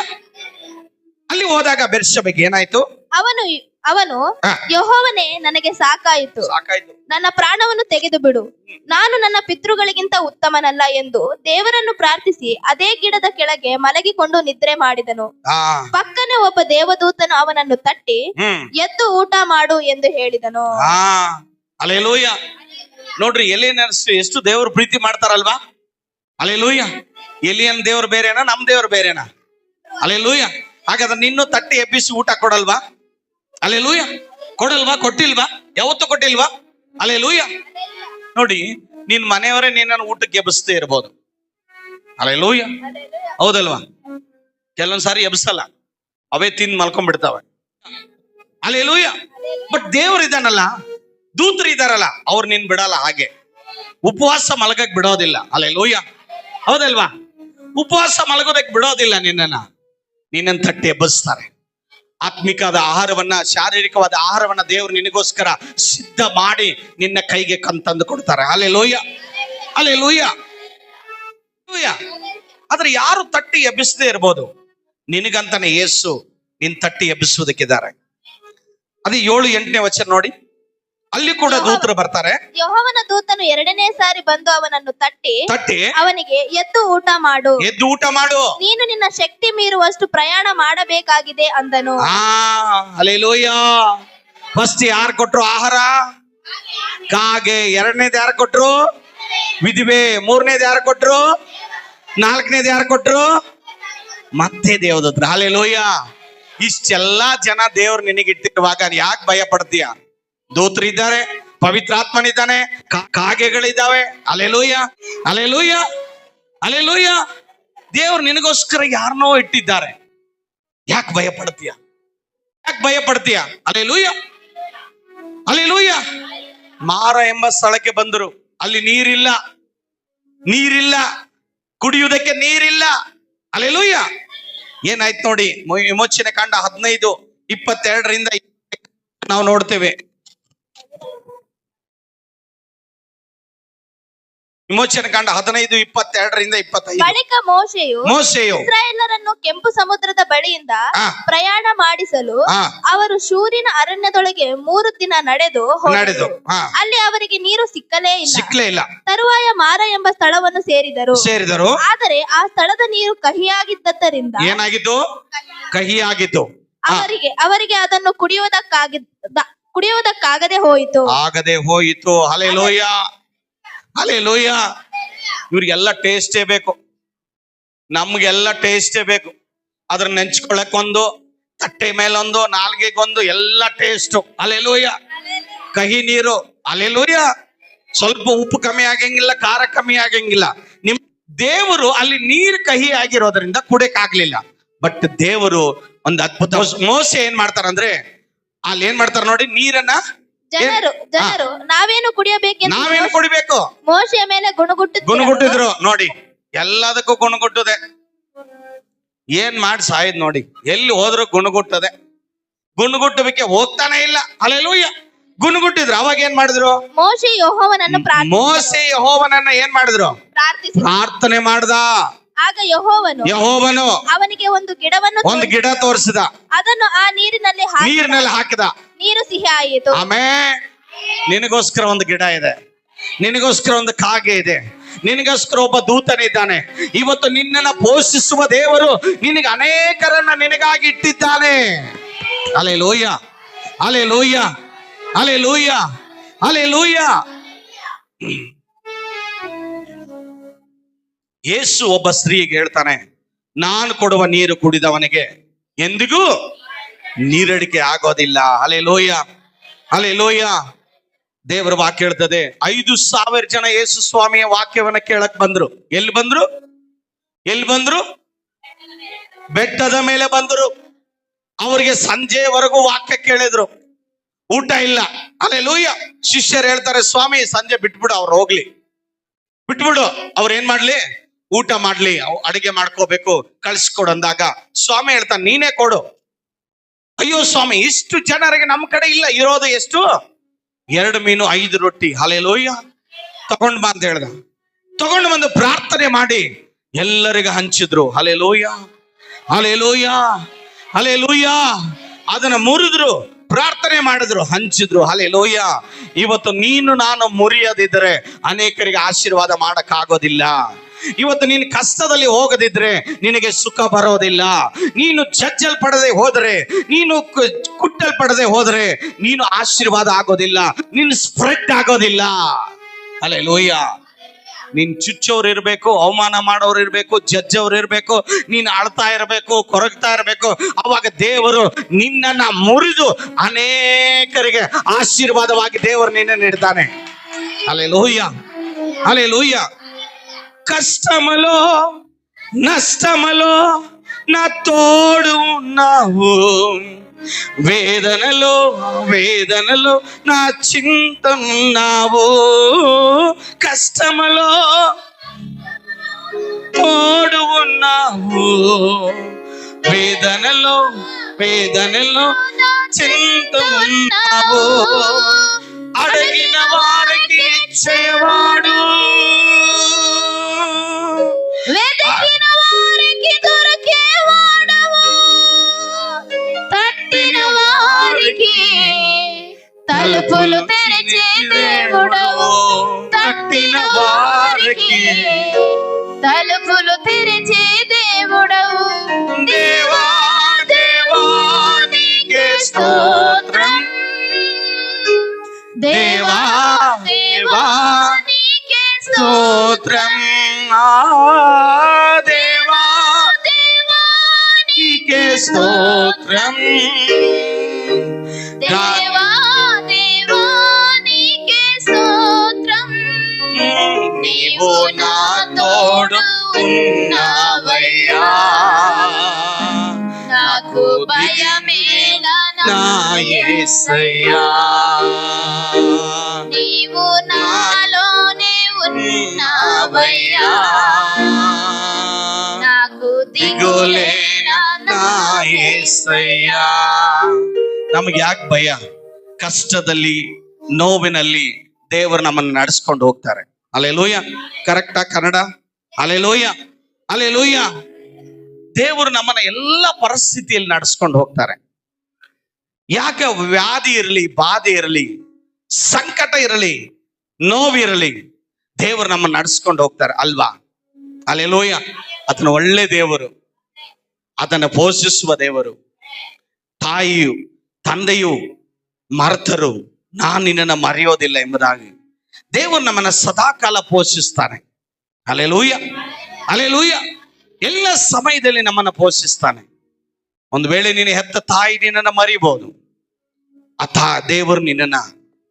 ಅಲ್ಲಿ ಹೋದಾಗ ಬೆರ್ಷೆಬೆಗೆ ಏನಾಯ್ತು? ಅವನು ಯೆಹೋವನೇ, ನನಗೆ ಸಾಕಾಯಿತು, ನನ್ನ ಪ್ರಾಣವನ್ನು ತೆಗೆದು ಬಿಡು, ನಾನು ನನ್ನ ಪಿತೃಗಳಿಗಿಂತ ಉತ್ತಮನಲ್ಲ ಎಂದು ದೇವರನ್ನು ಪ್ರಾರ್ಥಿಸಿ ಅದೇ ಗಿಡದ ಕೆಳಗೆ ಮಲಗಿಕೊಂಡು ನಿದ್ರೆ ಮಾಡಿದನು. ಪಕ್ಕನೆ ಒಬ್ಬ ದೇವದೂತನು ಅವನನ್ನು ತಟ್ಟಿ, ಎದ್ದು ಊಟ ಮಾಡು ಎಂದು ಹೇಳಿದನು. ಹಲ್ಲೆಲೂಯ. ನೋಡ್ರಿ, ಎಲಿಯನರ್ಸ್ ಎಷ್ಟು ದೇವರು ಪ್ರೀತಿ ಮಾಡ್ತಾರಲ್ವಾ? ಹಲ್ಲೆಲೂಯ. ಎಲಿಯನ್ ದೇವ್ರು ಬೇರೆನಾ, ನಮ್ ದೇವ್ರು ಬೇರೆನಾ? ಹಲ್ಲೆಲೂಯ. ಹಾಗಾದ್ರೆ ನಿನ್ನೂ ತಟ್ಟಿ ಎಬ್ಬಿಸಿ ಊಟ ಕೊಡಲ್ವಾ? ಹಲ್ಲೆಲೂಯ. ಕೊಡಲ್ವಾ? ಕೊಟ್ಟಿಲ್ವಾ? ಯಾವತ್ತೂ ಕೊಟ್ಟಿಲ್ವಾ? ಹಲ್ಲೆಲೂಯ. ನೋಡಿ, ನಿನ್ ಮನೆಯವರೇ ನಿನ್ನನ್ನು ಊಟಕ್ಕೆ ಎಬ್ಬಿಸ್ತೇ ಇರ್ಬೋದು. ಹಲ್ಲೆಲೂಯ. ಹೌದಲ್ವಾ? ಕೆಲವೊಂದ್ಸಾರಿ ಎಬ್ಸಲ್ಲ, ಅವೇ ತಿಂದು ಮಲ್ಕೊಂಡ್ಬಿಡ್ತಾವೆ. ಹಲ್ಲೆಲೂಯ. ಬಟ್ ದೇವ್ರು ಇದಾನಲ್ಲ, ದೂತರು ಇದಾರಲ್ಲ, ಅವ್ರು ನಿನ್ ಬಿಡಲ್ಲ. ಹಾಗೆ ಉಪವಾಸ ಮಲಗಕ್ ಬಿಡೋದಿಲ್ಲ. ಹಲ್ಲೆಲೂಯ. ಹೌದಲ್ವಾ? ಉಪವಾಸ ಮಲಗೋದಕ್ಕೆ ಬಿಡೋದಿಲ್ಲ. ನಿನ್ನನ್ನು ತಟ್ಟಿ ಎಬ್ಬಿಸ್ತಾರೆ. ಆತ್ಮಿಕವಾದ ಆಹಾರವನ್ನ, ಶಾರೀರಿಕವಾದ ಆಹಾರವನ್ನ ದೇವರು ನಿನಗೋಸ್ಕರ ಸಿದ್ಧ ಮಾಡಿ ನಿನ್ನ ಕೈಗೆ ತಂದು ಕೊಡ್ತಾರೆ. Hallelujah, hallelujah, hallelujah. ಆದ್ರೆ ಯಾರು ತಟ್ಟಿ ಎಬ್ಬಿಸದೇ ಇರ್ಬೋದು, ನಿನಗಂತಾನೆ ಯೇಸು ನಿನ್ ತಟ್ಟಿ ಎಬ್ಬಿಸುವುದಕ್ಕಿದ್ದಾರೆ. ಅದು 7-8ನೇ ವಚನ ನೋಡಿ. ಅಲ್ಲಿ ಕೂಡ ದೂತರು ಬರ್ತಾರೆ. ಯೆಹೋವನ ದೂತನು ಎರಡನೇ ಸಾರಿ ಬಂದು ಅವನನ್ನು ತಟ್ಟಿ ಅವನಿಗೆ, ಎದ್ದು ಊಟ ಮಾಡು, ನೀನು ನಿನ್ನ ಶಕ್ತಿ ಮೀರುವಷ್ಟು ಪ್ರಯಾಣ ಮಾಡಬೇಕಾಗಿದೆ ಅಂದನು. ಹಲ್ಲೆಲೂಯ. ಫಸ್ಟ್ ಯಾರು ಕೊಟ್ರು ಆಹಾರ? ಕಾಗೆ. ಎರಡನೇದು ಯಾರು ಕೊಟ್ರು? ವಿಧವೆ. ಮೂರನೇದು ಯಾರು ಕೊಟ್ರು? ನಾಲ್ಕನೇದು ಯಾರು ಕೊಟ್ರು? ಮತ್ತೆ ದೇವದೂತರು. ಹಲ್ಲೆಲೂಯ. ಇಷ್ಟೆಲ್ಲಾ ಜನ ದೇವ್ರು ನಿನಗಿಟ್ಟಿರುವಾಗ ಯಾಕೆ ಭಯ ಪಡ್ತೀಯ? ದೂತರಿದ್ದಾರೆ, ಪವಿತ್ರಾತ್ಮನಿದ್ದಾನೆ, ಕಾಗೆಗಳಿದ್ದಾವೆ. Hallelujah, hallelujah, hallelujah. ದೇವ್ರು ನಿನಗೋಸ್ಕರ ಯಾರನ್ನೋ ಇಟ್ಟಿದ್ದಾರೆ. ಯಾಕೆ ಭಯ ಪಡ್ತೀಯ? ಯಾಕೆ ಭಯ ಪಡ್ತೀಯ? Hallelujah, hallelujah. ಮಾರ ಎಂಬ ಸ್ಥಳಕ್ಕೆ ಬಂದರು. ಅಲ್ಲಿ ನೀರಿಲ್ಲ, ಕುಡಿಯುವುದಕ್ಕೆ ನೀರಿಲ್ಲ. ಹಲ್ಲೆಲೂಯ. ಏನಾಯ್ತು ನೋಡಿ, ವಿಮೋಚನೆ ಕಾಂಡ 15:22 ನಾವು ನೋಡ್ತೇವೆ. ವಿಮೋಚನೆ ಕಾಂಡ 15:22-25. ಬಳಿಕ ಮೋಶೆಯು ಇಸ್ರಾಯೇಲರನ್ನು ಕೆಂಪು ಸಮುದ್ರದ ಬಳಿಯಿಂದ ಪ್ರಯಾಣ ಮಾಡಿಸಲು ಅವರು ಶೂರಿನ ಅರಣ್ಯದೊಳಗೆ 3 ದಿನ ನಡೆದು ಅಲ್ಲಿ ಅವರಿಗೆ ನೀರು ಸಿಕ್ಕಲೇ ಇಲ್ಲ. ತರುವಾಯ ಮಾರ ಎಂಬ ಸ್ಥಳವನ್ನು ಸೇರಿದರು. ಆದರೆ ಆ ಸ್ಥಳದ ನೀರು ಕಹಿಯಾಗಿದ್ದರಿಂದ ಏನಾಗಿತ್ತು? ಕಹಿಯಾಗಿತ್ತು. ಅವರಿಗೆ ಅದನ್ನು ಕುಡಿಯುವುದಕ್ಕಾಗದೆ ಹೋಯಿತು. Hallelujah, hallelujah. ಇವ್ರಿಗೆಲ್ಲ ಟೇಸ್ಟೇ ಬೇಕು, ನಮ್ಗೆಲ್ಲ ಟೇಸ್ಟೇ ಬೇಕು. ಅದ್ರ ನೆಂಚ್ಕೊಳಕ್ಕೊಂದು, ತಟ್ಟೆ ಮೇಲೊಂದು, ನಾಲ್ಗೆಗೊಂದು, ಎಲ್ಲ ಟೇಸ್ಟ್. ಹಲ್ಲೆಲೂಯ. ಕಹಿ ನೀರು. ಹಲ್ಲೆಲೂಯ. ಸ್ವಲ್ಪ ಉಪ್ಪು ಕಮ್ಮಿ ಆಗಂಗಿಲ್ಲ, ಖಾರ ಕಮ್ಮಿ ಆಗಂಗಿಲ್ಲ. ನಿಮ್ ದೇವರು ಅಲ್ಲಿ ನೀರು ಕಹಿ ಆಗಿರೋದ್ರಿಂದ ಕುಡಿಯಕ್ಕಾಗ್ಲಿಲ್ಲ. ಬಟ್ ದೇವರು ಒಂದು ಅದ್ಭುತ. ಮೋಸೆ ಏನ್ ಮಾಡ್ತಾರಂದ್ರೆ, ಅಲ್ಲಿ ಏನ್ ಮಾಡ್ತಾರ ನೋಡಿ, ನೀರನ್ನ ಜನರು ನಾವೇನು ಕುಡಿಬೇಕು? ಮೋಶೆಯ ಮೇಲೆ ಗುಣಗುಟ್ಟಿದ್ರು ನೋಡಿ. ಎಲ್ಲದಕ್ಕೂ ಗುಣಗುಟ್ಟದೆ. ಏನ್ ಮಾಡಿ ಸಾಯ್ದ್ ನೋಡಿ. ಎಲ್ಲಿ ಹೋದ್ರು ಗುಣಗುಟ್ಟದೆ. ಗುಣಗುಟ್ಟುವಿಕೆ ಹೋಗ್ತಾನೆ ಇಲ್ಲ. ಹಲ್ಲೆಲೂಯ. ಗುಣಗುಟ್ಟಿದ್ರು. ಅವಾಗ ಏನ್ ಮಾಡಿದ್ರು? ಮೋಶೆ ಯೆಹೋವನನ್ನು ಮೋಶೆ ಯೆಹೋವನನ್ನ ಏನ್ ಮಾಡಿದ್ರು? ಪ್ರಾರ್ಥನೆ ಮಾಡ್ದ. ಆಗ ಯೆಹೋವನು ಅವನಿಗೆ ಒಂದು ಗಿಡ ತೋರಿಸಿದ. ಅದನ್ನು ಆ ನೀರಿನಲ್ಲಿ ಹಾಕಿದ. ನೀರು ಸಿಹಿ ಆಯಿತು. ಆಮೇಲೆ ನಿನಗೋಸ್ಕರ ಒಂದು ಗಿಡ ಇದೆ, ನಿನಗೋಸ್ಕರ ಒಂದು ಕಾಗೆ ಇದೆ, ನಿನಗೋಸ್ಕರ ಒಬ್ಬ ದೂತನಿದ್ದಾನೆ. ಇವತ್ತು ನಿನ್ನನ್ನ ಪೋಷಿಸುವ ದೇವರು ನಿನಗೆ ಅನೇಕರನ್ನ ನಿನಗಾಗಿ ಇಟ್ಟಿದ್ದಾನೆ. Hallelujah, hallelujah, hallelujah, hallelujah. Yesu ಒಬ್ಬ ಸ್ತ್ರೀಗೆ ಹೇಳ್ತಾನೆ, ನಾನು ಕೊಡುವ ನೀರು ಕುಡಿದವನಿಗೆ ಎಂದಿಗೂ ನೀರಡಿಕೆ ಆಗೋದಿಲ್ಲ. Hallelujah, hallelujah. ದೇವರ ವಾಕ್ಯ ಹೇಳ್ತದೆ, 5,000 ಜನ ಯೇಸು ಸ್ವಾಮಿಯ ವಾಕ್ಯವನ್ನ ಕೇಳಕ್ ಬಂದ್ರು. ಎಲ್ಲಿ ಬಂದ್ರು? ಬೆಟ್ಟದ ಮೇಲೆ ಬಂದ್ರು. ಅವ್ರಿಗೆ ಸಂಜೆವರೆಗೂ ವಾಕ್ಯ ಕೇಳಿದ್ರು, ಊಟ ಇಲ್ಲ. ಹಲ್ಲೆಲೂಯ. ಶಿಷ್ಯರು ಹೇಳ್ತಾರೆ, ಸ್ವಾಮಿ ಸಂಜೆ ಬಿಟ್ಬಿಡು, ಅವ್ರು ಹೋಗ್ಲಿ, ಬಿಟ್ಬಿಡು, ಅವ್ರು ಏನ್ ಮಾಡ್ಲಿ, ಊಟ ಮಾಡ್ಲಿ, ಅಡಿಗೆ ಮಾಡ್ಕೋಬೇಕು, ಕಳ್ಸಿಕೊಡು ಅಂದಾಗ ಸ್ವಾಮಿ ಹೇಳ್ತಾನೆ, ನೀನೇ ಕೊಡು. ಅಯ್ಯೋ ಸ್ವಾಮಿ, ಇಷ್ಟು ಜನರಿಗೆ ನಮ್ಮ ಕಡೆ ಇಲ್ಲ, ಇರೋದು ಎಷ್ಟು? 2 ಮೀನು 5 ರೊಟ್ಟಿ. ಹಲ್ಲೆಲೂಯ. ತಗೊಂಡ್ ಬಾ ಅಂತ ಹೇಳ್ದ. ತಗೊಂಡು ಬಂದು ಪ್ರಾರ್ಥನೆ ಮಾಡಿ ಎಲ್ಲರಿಗೂ ಹಂಚಿದ್ರು. Hallelujah, hallelujah, hallelujah. ಅದನ್ನ ಮುರಿದ್ರು, ಪ್ರಾರ್ಥನೆ ಮಾಡಿದ್ರು, ಹಂಚಿದ್ರು. ಹಲ್ಲೆಲೂಯ. ಇವತ್ತು ನೀನು ನಾನು ಮುರಿಯದಿದ್ರೆ ಅನೇಕರಿಗೆ ಆಶೀರ್ವಾದ ಮಾಡಕ್ ಆಗೋದಿಲ್ಲ. ಇವತ್ತು ನೀನು ಕಷ್ಟದಲ್ಲಿ ಹೋಗದಿದ್ರೆ ನಿನಗೆ ಸುಖ ಬರೋದಿಲ್ಲ. ನೀನು ಜಜ್ಜಲ್ಪಡದೆ ಹೋದ್ರೆ, ನೀನು ಕುಟ್ಟಲ್ಪಡದೆ ಹೋದ್ರೆ ನೀನು ಆಶೀರ್ವಾದ ಆಗೋದಿಲ್ಲ, ನೀನು ಸ್ಪ್ರೆಡ್ ಆಗೋದಿಲ್ಲ. ಹಲ್ಲೆಲೂಯ. ನೀನ್ ಚುಚ್ಚೋರು ಇರ್ಬೇಕು, ಅವಮಾನ ಮಾಡೋರು ಇರ್ಬೇಕು, ಜಜ್ಜವ್ರು ಇರ್ಬೇಕು, ನೀನ್ ಅಳ್ತಾ ಇರ್ಬೇಕು, ಕೊರಗ್ತಾ ಇರ್ಬೇಕು. ಅವಾಗ ದೇವರು ನಿನ್ನನ್ನ ಮುರಿದು ಅನೇಕರಿಗೆ ಆಶೀರ್ವಾದವಾಗಿ ದೇವರು ನಿನ್ನ ನೀಡ್ತಾನೆ. Hallelujah, hallelujah. కష్టములో నష్టములో నా తోడు ఉన్నావు, వేదనలో నా చింతన్నావు. కష్టములో తోడు ఉన్నావు, వేదనలో చింతన్నావు. అడిగిన వారికి ఇచ్చేవాడు, వెతికిన వారికి దొరికేవాడవు, తట్టిన వారికి తలుపులు తెరిచే దేవుడవు, తట్టిన వారికి తలుపులు తెరిచే దేవుడవు. దేవా దేవా నీకే స్తోత్రం, దేవా దేవా నీకే స్తోత్రం. దేవా దేవా నీకే స్తోత్రం. దేవా దేవా నీకే స్తోత్రం. నీవు నా తోడు ఉన్నావయ్యా, నాకు భయమేలా నా యేసయ్యా. నీవు నాలోనే ఉన్నావయ్యా, నాకు ದಿಗುಲೇನ ನಾ యేಸಯ್ಯಾ. ನಮಗೆ ಯಾಕೆ ಭಯ? ಕಷ್ಟದಲ್ಲಿ, ನೋವಿನಲ್ಲಿ ದೇವರು ನಮ್ಮನ್ನು ನಡೆಸ್ಕೊಂಡು ಹೋಗ್ತಾರೆ. ಹಲ್ಲೆಲೂಯ. ಕರೆಕ್ಟಾ ಕನ್ನಡ? Hallelujah, hallelujah. ದೇವರು ನಮ್ಮನ್ನ ಎಲ್ಲ ಪರಿಸ್ಥಿತಿಯಲ್ಲಿ ನಡೆಸ್ಕೊಂಡು ಹೋಗ್ತಾರೆ. ಯಾಕೆ? ವ್ಯಾಧಿ ಇರಲಿ, ಬಾಧೆ ಇರಲಿ, ಸಂಕಟ ಇರಲಿ, ನೋವಿರಲಿ, ದೇವರು ನಮ್ಮನ್ನು ನಡೆಸ್ಕೊಂಡು ಹೋಗ್ತಾರೆ ಅಲ್ವಾ? ಹಲ್ಲೆಲೂಯ. ಅದನ್ನ ಒಳ್ಳೆ ದೇವರು, ಅದನ್ನು ಪೋಷಿಸುವ ದೇವರು. ತಾಯಿಯು ತಂದೆಯು ಮರೆತರು, ನಾನು ನಿನ್ನನ್ನು ಮರೆಯೋದಿಲ್ಲ ಎಂಬುದಾಗಿ ದೇವರು ನಮ್ಮನ್ನ ಸದಾಕಾಲ ಪೋಷಿಸ್ತಾನೆ. Hallelujah, hallelujah. ಎಲ್ಲ ಸಮಯದಲ್ಲಿ ನಮ್ಮನ್ನ ಪೋಷಿಸ್ತಾನೆ. ಒಂದು ವೇಳೆ ನೀನು ಹೆತ್ತ ತಾಯಿ ನಿನ್ನನ್ನು ಮರಿಬಹುದು, ದೇವರು ನಿನ್ನನ್ನ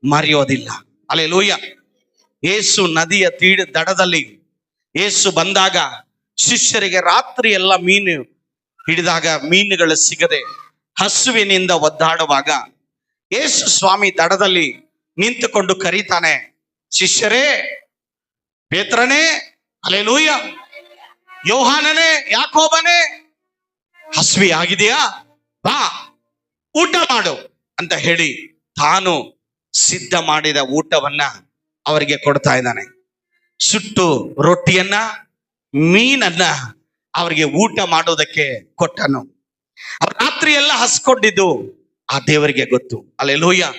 ಮರೆಯೋದಿಲ್ಲ. ಹಲ್ಲೆಲೂಯ. ಯೇಸು ನದಿಯ ದಡದಲ್ಲಿ ಯೇಸು ಬಂದಾಗ ಶಿಷ್ಯರಿಗೆ ರಾತ್ರಿ ಎಲ್ಲ ಮೀನು ಹಿಡಿದಾಗ ಮೀನುಗಳು ಸಿಗದೆ ಹಸುವಿನಿಂದ ಒದ್ದಾಡುವಾಗ ಯೇಸು ಸ್ವಾಮಿ ದಡದಲ್ಲಿ ನಿಂತುಕೊಂಡು ಕರೀತಾನೆ, ಶಿಷ್ಯರೇ, ಪೇತ್ರನೇ, ಹಲ್ಲೆಲೂಯ, ಯೋಹಾನನೇ, ಯಾಕೋಬನೇ, ಹಸುವೆ ಆಗಿದೆಯಾ? ಬಾ, ಊಟ ಮಾಡು ಅಂತ ಹೇಳಿ ತಾನು ಸಿದ್ಧ ಮಾಡಿದ ಊಟವನ್ನ ಅವರಿಗೆ ಕೊಡ್ತಾ ಇದ್ದಾನೆ. ಸುಟ್ಟು ರೊಟ್ಟಿಯನ್ನ, ಮೀನನ್ನ ಅವರಿಗೆ ಊಟ ಮಾಡೋದಕ್ಕೆ ಕೊಟ್ಟನು. ಅವ್ರು ರಾತ್ರಿ ಎಲ್ಲ ಹಸ್ಕೊಂಡಿದ್ದು ಆ ದೇವರಿಗೆ ಗೊತ್ತು. ಹಲ್ಲೆಲೂಯಾ.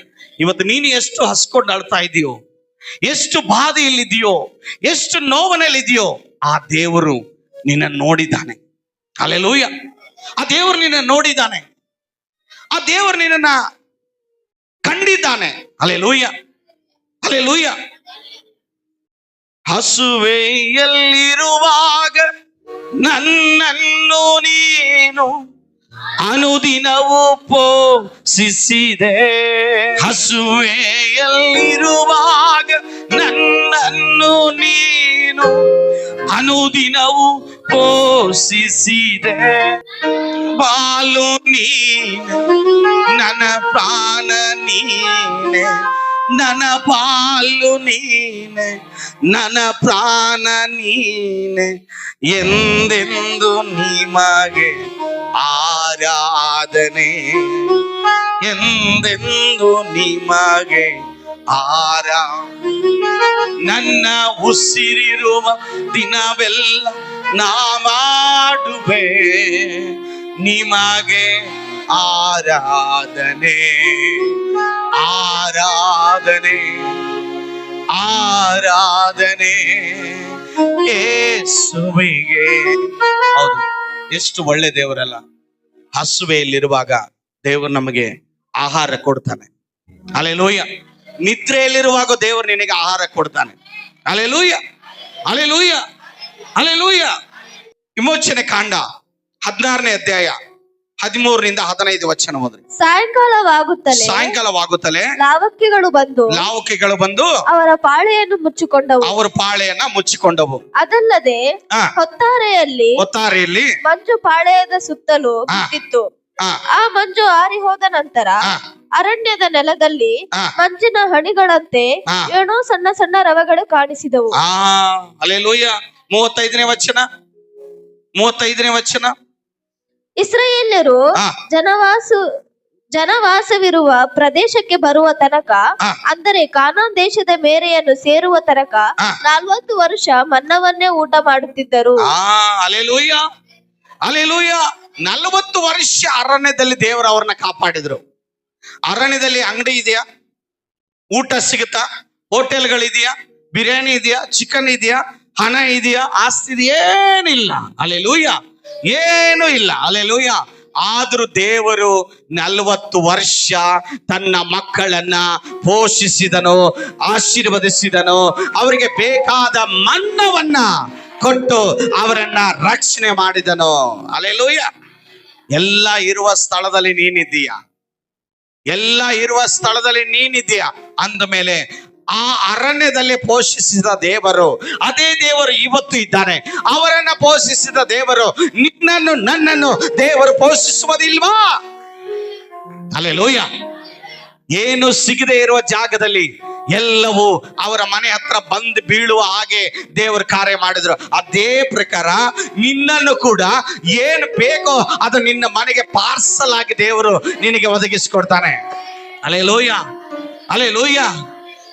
ಇವತ್ತು ನೀನು ಎಷ್ಟು ಹಸ್ಕೊಂಡು ಅಳ್ತಾ ಇದೆಯೋ, ಎಷ್ಟು ಬಾಧೆಯಲ್ಲಿದೆಯೋ, ಎಷ್ಟು ನೋವನಲ್ಲಿದೆಯೋ, ಆ ದೇವರು ನಿನ್ನ ನೋಡಿದ್ದಾನೆ. ಹಲ್ಲೆಲೂಯಾ. ಆ ದೇವರು ನಿನ್ನ ನೋಡಿದ್ದಾನೆ. ಆ ದೇವರು ನಿನ್ನ ಕಂಡಿದ್ದಾನೆ. Hallelujah, hallelujah. ಹಸುವೆಯಲ್ಲಿರುವಾಗ ನನ್ನನ್ನು ನೀನು ಅನುದಿನವೂ ಪೋಷಿಸಿದೆ. ಹಸುವೆಯಲ್ಲಿರುವಾಗ ನನ್ನನ್ನು ನೀನು ಅನುದಿನವೂ ಪೋಷಿಸಿದೆ. ಬಾಲು ನೀನೆ, ನನ್ನ ಪ್ರಾಣ ನೀನೆ, ನನ್ನ ಬಾಲು ನೀನೆ, ನನ್ನ ಪ್ರಾಣ ನೀನೆ. ಎಂದೆಂದು ನಿಮಗೆ ಆರಾಧನೆ, ಎಂದೆಂದು ನಿಮಗೆ ನನ್ನ ಉಸಿರಿರುವ ದಿನವೆಲ್ಲ ನಾ ಮಾಡುವೆ ನಿಮಗೆ ಆರಾಧನೆ, ಆರಾಧನೆ, ಆರಾಧನೆ ಯೇಸುವಿಗೆ. ಹೌದು, ಎಷ್ಟು ಒಳ್ಳೆ ದೇವರಲ್ಲ. ಹಸುವೆಯಲ್ಲಿರುವಾಗ ದೇವರು ನಮಗೆ ಆಹಾರ ಕೊಡ್ತಾನೆ. ಹಲ್ಲೆಲೂಯಾ. ನಿದ್ರೆಯಲ್ಲಿರುವಾಗ ದೇವರು ನಿನಗೆ ಆಹಾರ ಕೊಡ್ತಾನೆ. Hallelujah, hallelujah, hallelujah. ವಿಮೋಚನೆ ಕಾಂಡ 16ನೇ ಅಧ್ಯಾಯ 13ರಿಂದ 15 ವಚನ ಓದ್ರಿ. ಸಾಯಂಕಾಲವಾಗುತ್ತಲೇ ಲಾವಕ್ಕಿಗಳು ಬಂದು ಅವರ ಪಾಳೆಯನ್ನು ಮುಚ್ಚಿಕೊಂಡವು. ಅವರ ಪಾಳೆಯನ್ನ ಮುಚ್ಚಿಕೊಂಡವು. ಅದಲ್ಲದೆ ಹೊತ್ತಾರೆಯಲ್ಲಿ ಮಂಜು ಪಾಳೆಯದ ಸುತ್ತಲೂ ಬಿದ್ದಿತ್ತು. ಆ ಮಂಜು ಆರಿ ಹೋದ ನಂತರ ಅರಣ್ಯದ ನೆಲದಲ್ಲಿ ಮಂಜಿನ ಹನಿಗಳಂತೆ ಏನೋ ಸಣ್ಣ ಸಣ್ಣ ರವೆಗಳು ಕಾಣಿಸಿದವು. ಹಲ್ಲೆಲೂಯಾ. 35ನೇ ವಚನ. ಇಸ್ರಾಯೇಲ್ಯರು ಜನವಾಸವಿರುವ ಪ್ರದೇಶಕ್ಕೆ ಬರುವ ತನಕ, ಅಂದರೆ ಕಾನಾನ್ ದೇಶದ ಮೇರೆಯನ್ನು ಸೇರುವ ತನಕ 40 ವರ್ಷ ಮನ್ನವನ್ನೇ ಊಟ ಮಾಡುತ್ತಿದ್ದರು. Hallelujah, hallelujah. 40 ವರ್ಷ ಅರಣ್ಯದಲ್ಲಿ ದೇವರು ಅವ್ರನ್ನ ಕಾಪಾಡಿದ್ರು. ಅರಣ್ಯದಲ್ಲಿ ಅಂಗಡಿ ಇದೆಯಾ? ಊಟ ಸಿಗುತ್ತಾ? ಹೋಟೆಲ್ಗಳಿದೆಯಾ? ಬಿರಿಯಾನಿ ಇದೆಯಾ? ಚಿಕನ್ ಇದೆಯಾ? ಹಣ ಇದೆಯಾ? ಆಸ್ತಿ ಏನಿಲ್ಲ. ಹಲ್ಲೆಲೂಯಾ, ಏನು ಇಲ್ಲ. ಹಲ್ಲೆಲೂಯಾ. ಆದ್ರೂ ದೇವರು 40 ವರ್ಷ ತನ್ನ ಮಕ್ಕಳನ್ನ ಪೋಷಿಸಿದನು, ಆಶೀರ್ವದಿಸಿದನು. ಅವರಿಗೆ ಬೇಕಾದ ಮನ್ನವನ್ನ ಕೊಟ್ಟು ಅವರನ್ನ ರಕ್ಷಣೆ ಮಾಡಿದನು. ಹಲ್ಲೆಲೂಯಾ. ಎಲ್ಲ ಇರುವ ಸ್ಥಳದಲ್ಲಿ ನೀನಿದ್ದೀಯಾ? ಎಲ್ಲ ಇರುವ ಸ್ಥಳದಲ್ಲಿ ನೀನಿದ್ದೀಯಾ ಅಂದ ಮೇಲೆ ಆ ಅರಣ್ಯದಲ್ಲಿ ಪೋಷಿಸಿದ ದೇವರು, ಅದೇ ದೇವರು ಇವತ್ತು ಇದ್ದಾನೆ. ಅವರನ್ನ ಪೋಷಿಸಿದ ದೇವರು ನಿನ್ನನ್ನು ನನ್ನನ್ನು ದೇವರು ಪೋಷಿಸುವುದಿಲ್ವಾ? ಹಲ್ಲೆಲೂಯಾ. ಏನು ಸಿಗದೆ ಇರುವ ಜಾಗದಲ್ಲಿ ಎಲ್ಲವೂ ಅವರ ಮನೆ ಹತ್ರ ಬಂದು ಬೀಳುವ ಹಾಗೆ ದೇವರು ಕಾರ್ಯ ಮಾಡಿದ್ರು. ಅದೇ ಪ್ರಕಾರ ನಿನ್ನನ್ನು ಕೂಡ ಏನು ಬೇಕೋ ಅದು ನಿನ್ನ ಮನೆಗೆ ಪಾರ್ಸಲ್ ಆಗಿ ದೇವರು ನಿನಗೆ ಒದಗಿಸಿಕೊಡ್ತಾನೆ. Hallelujah, hallelujah,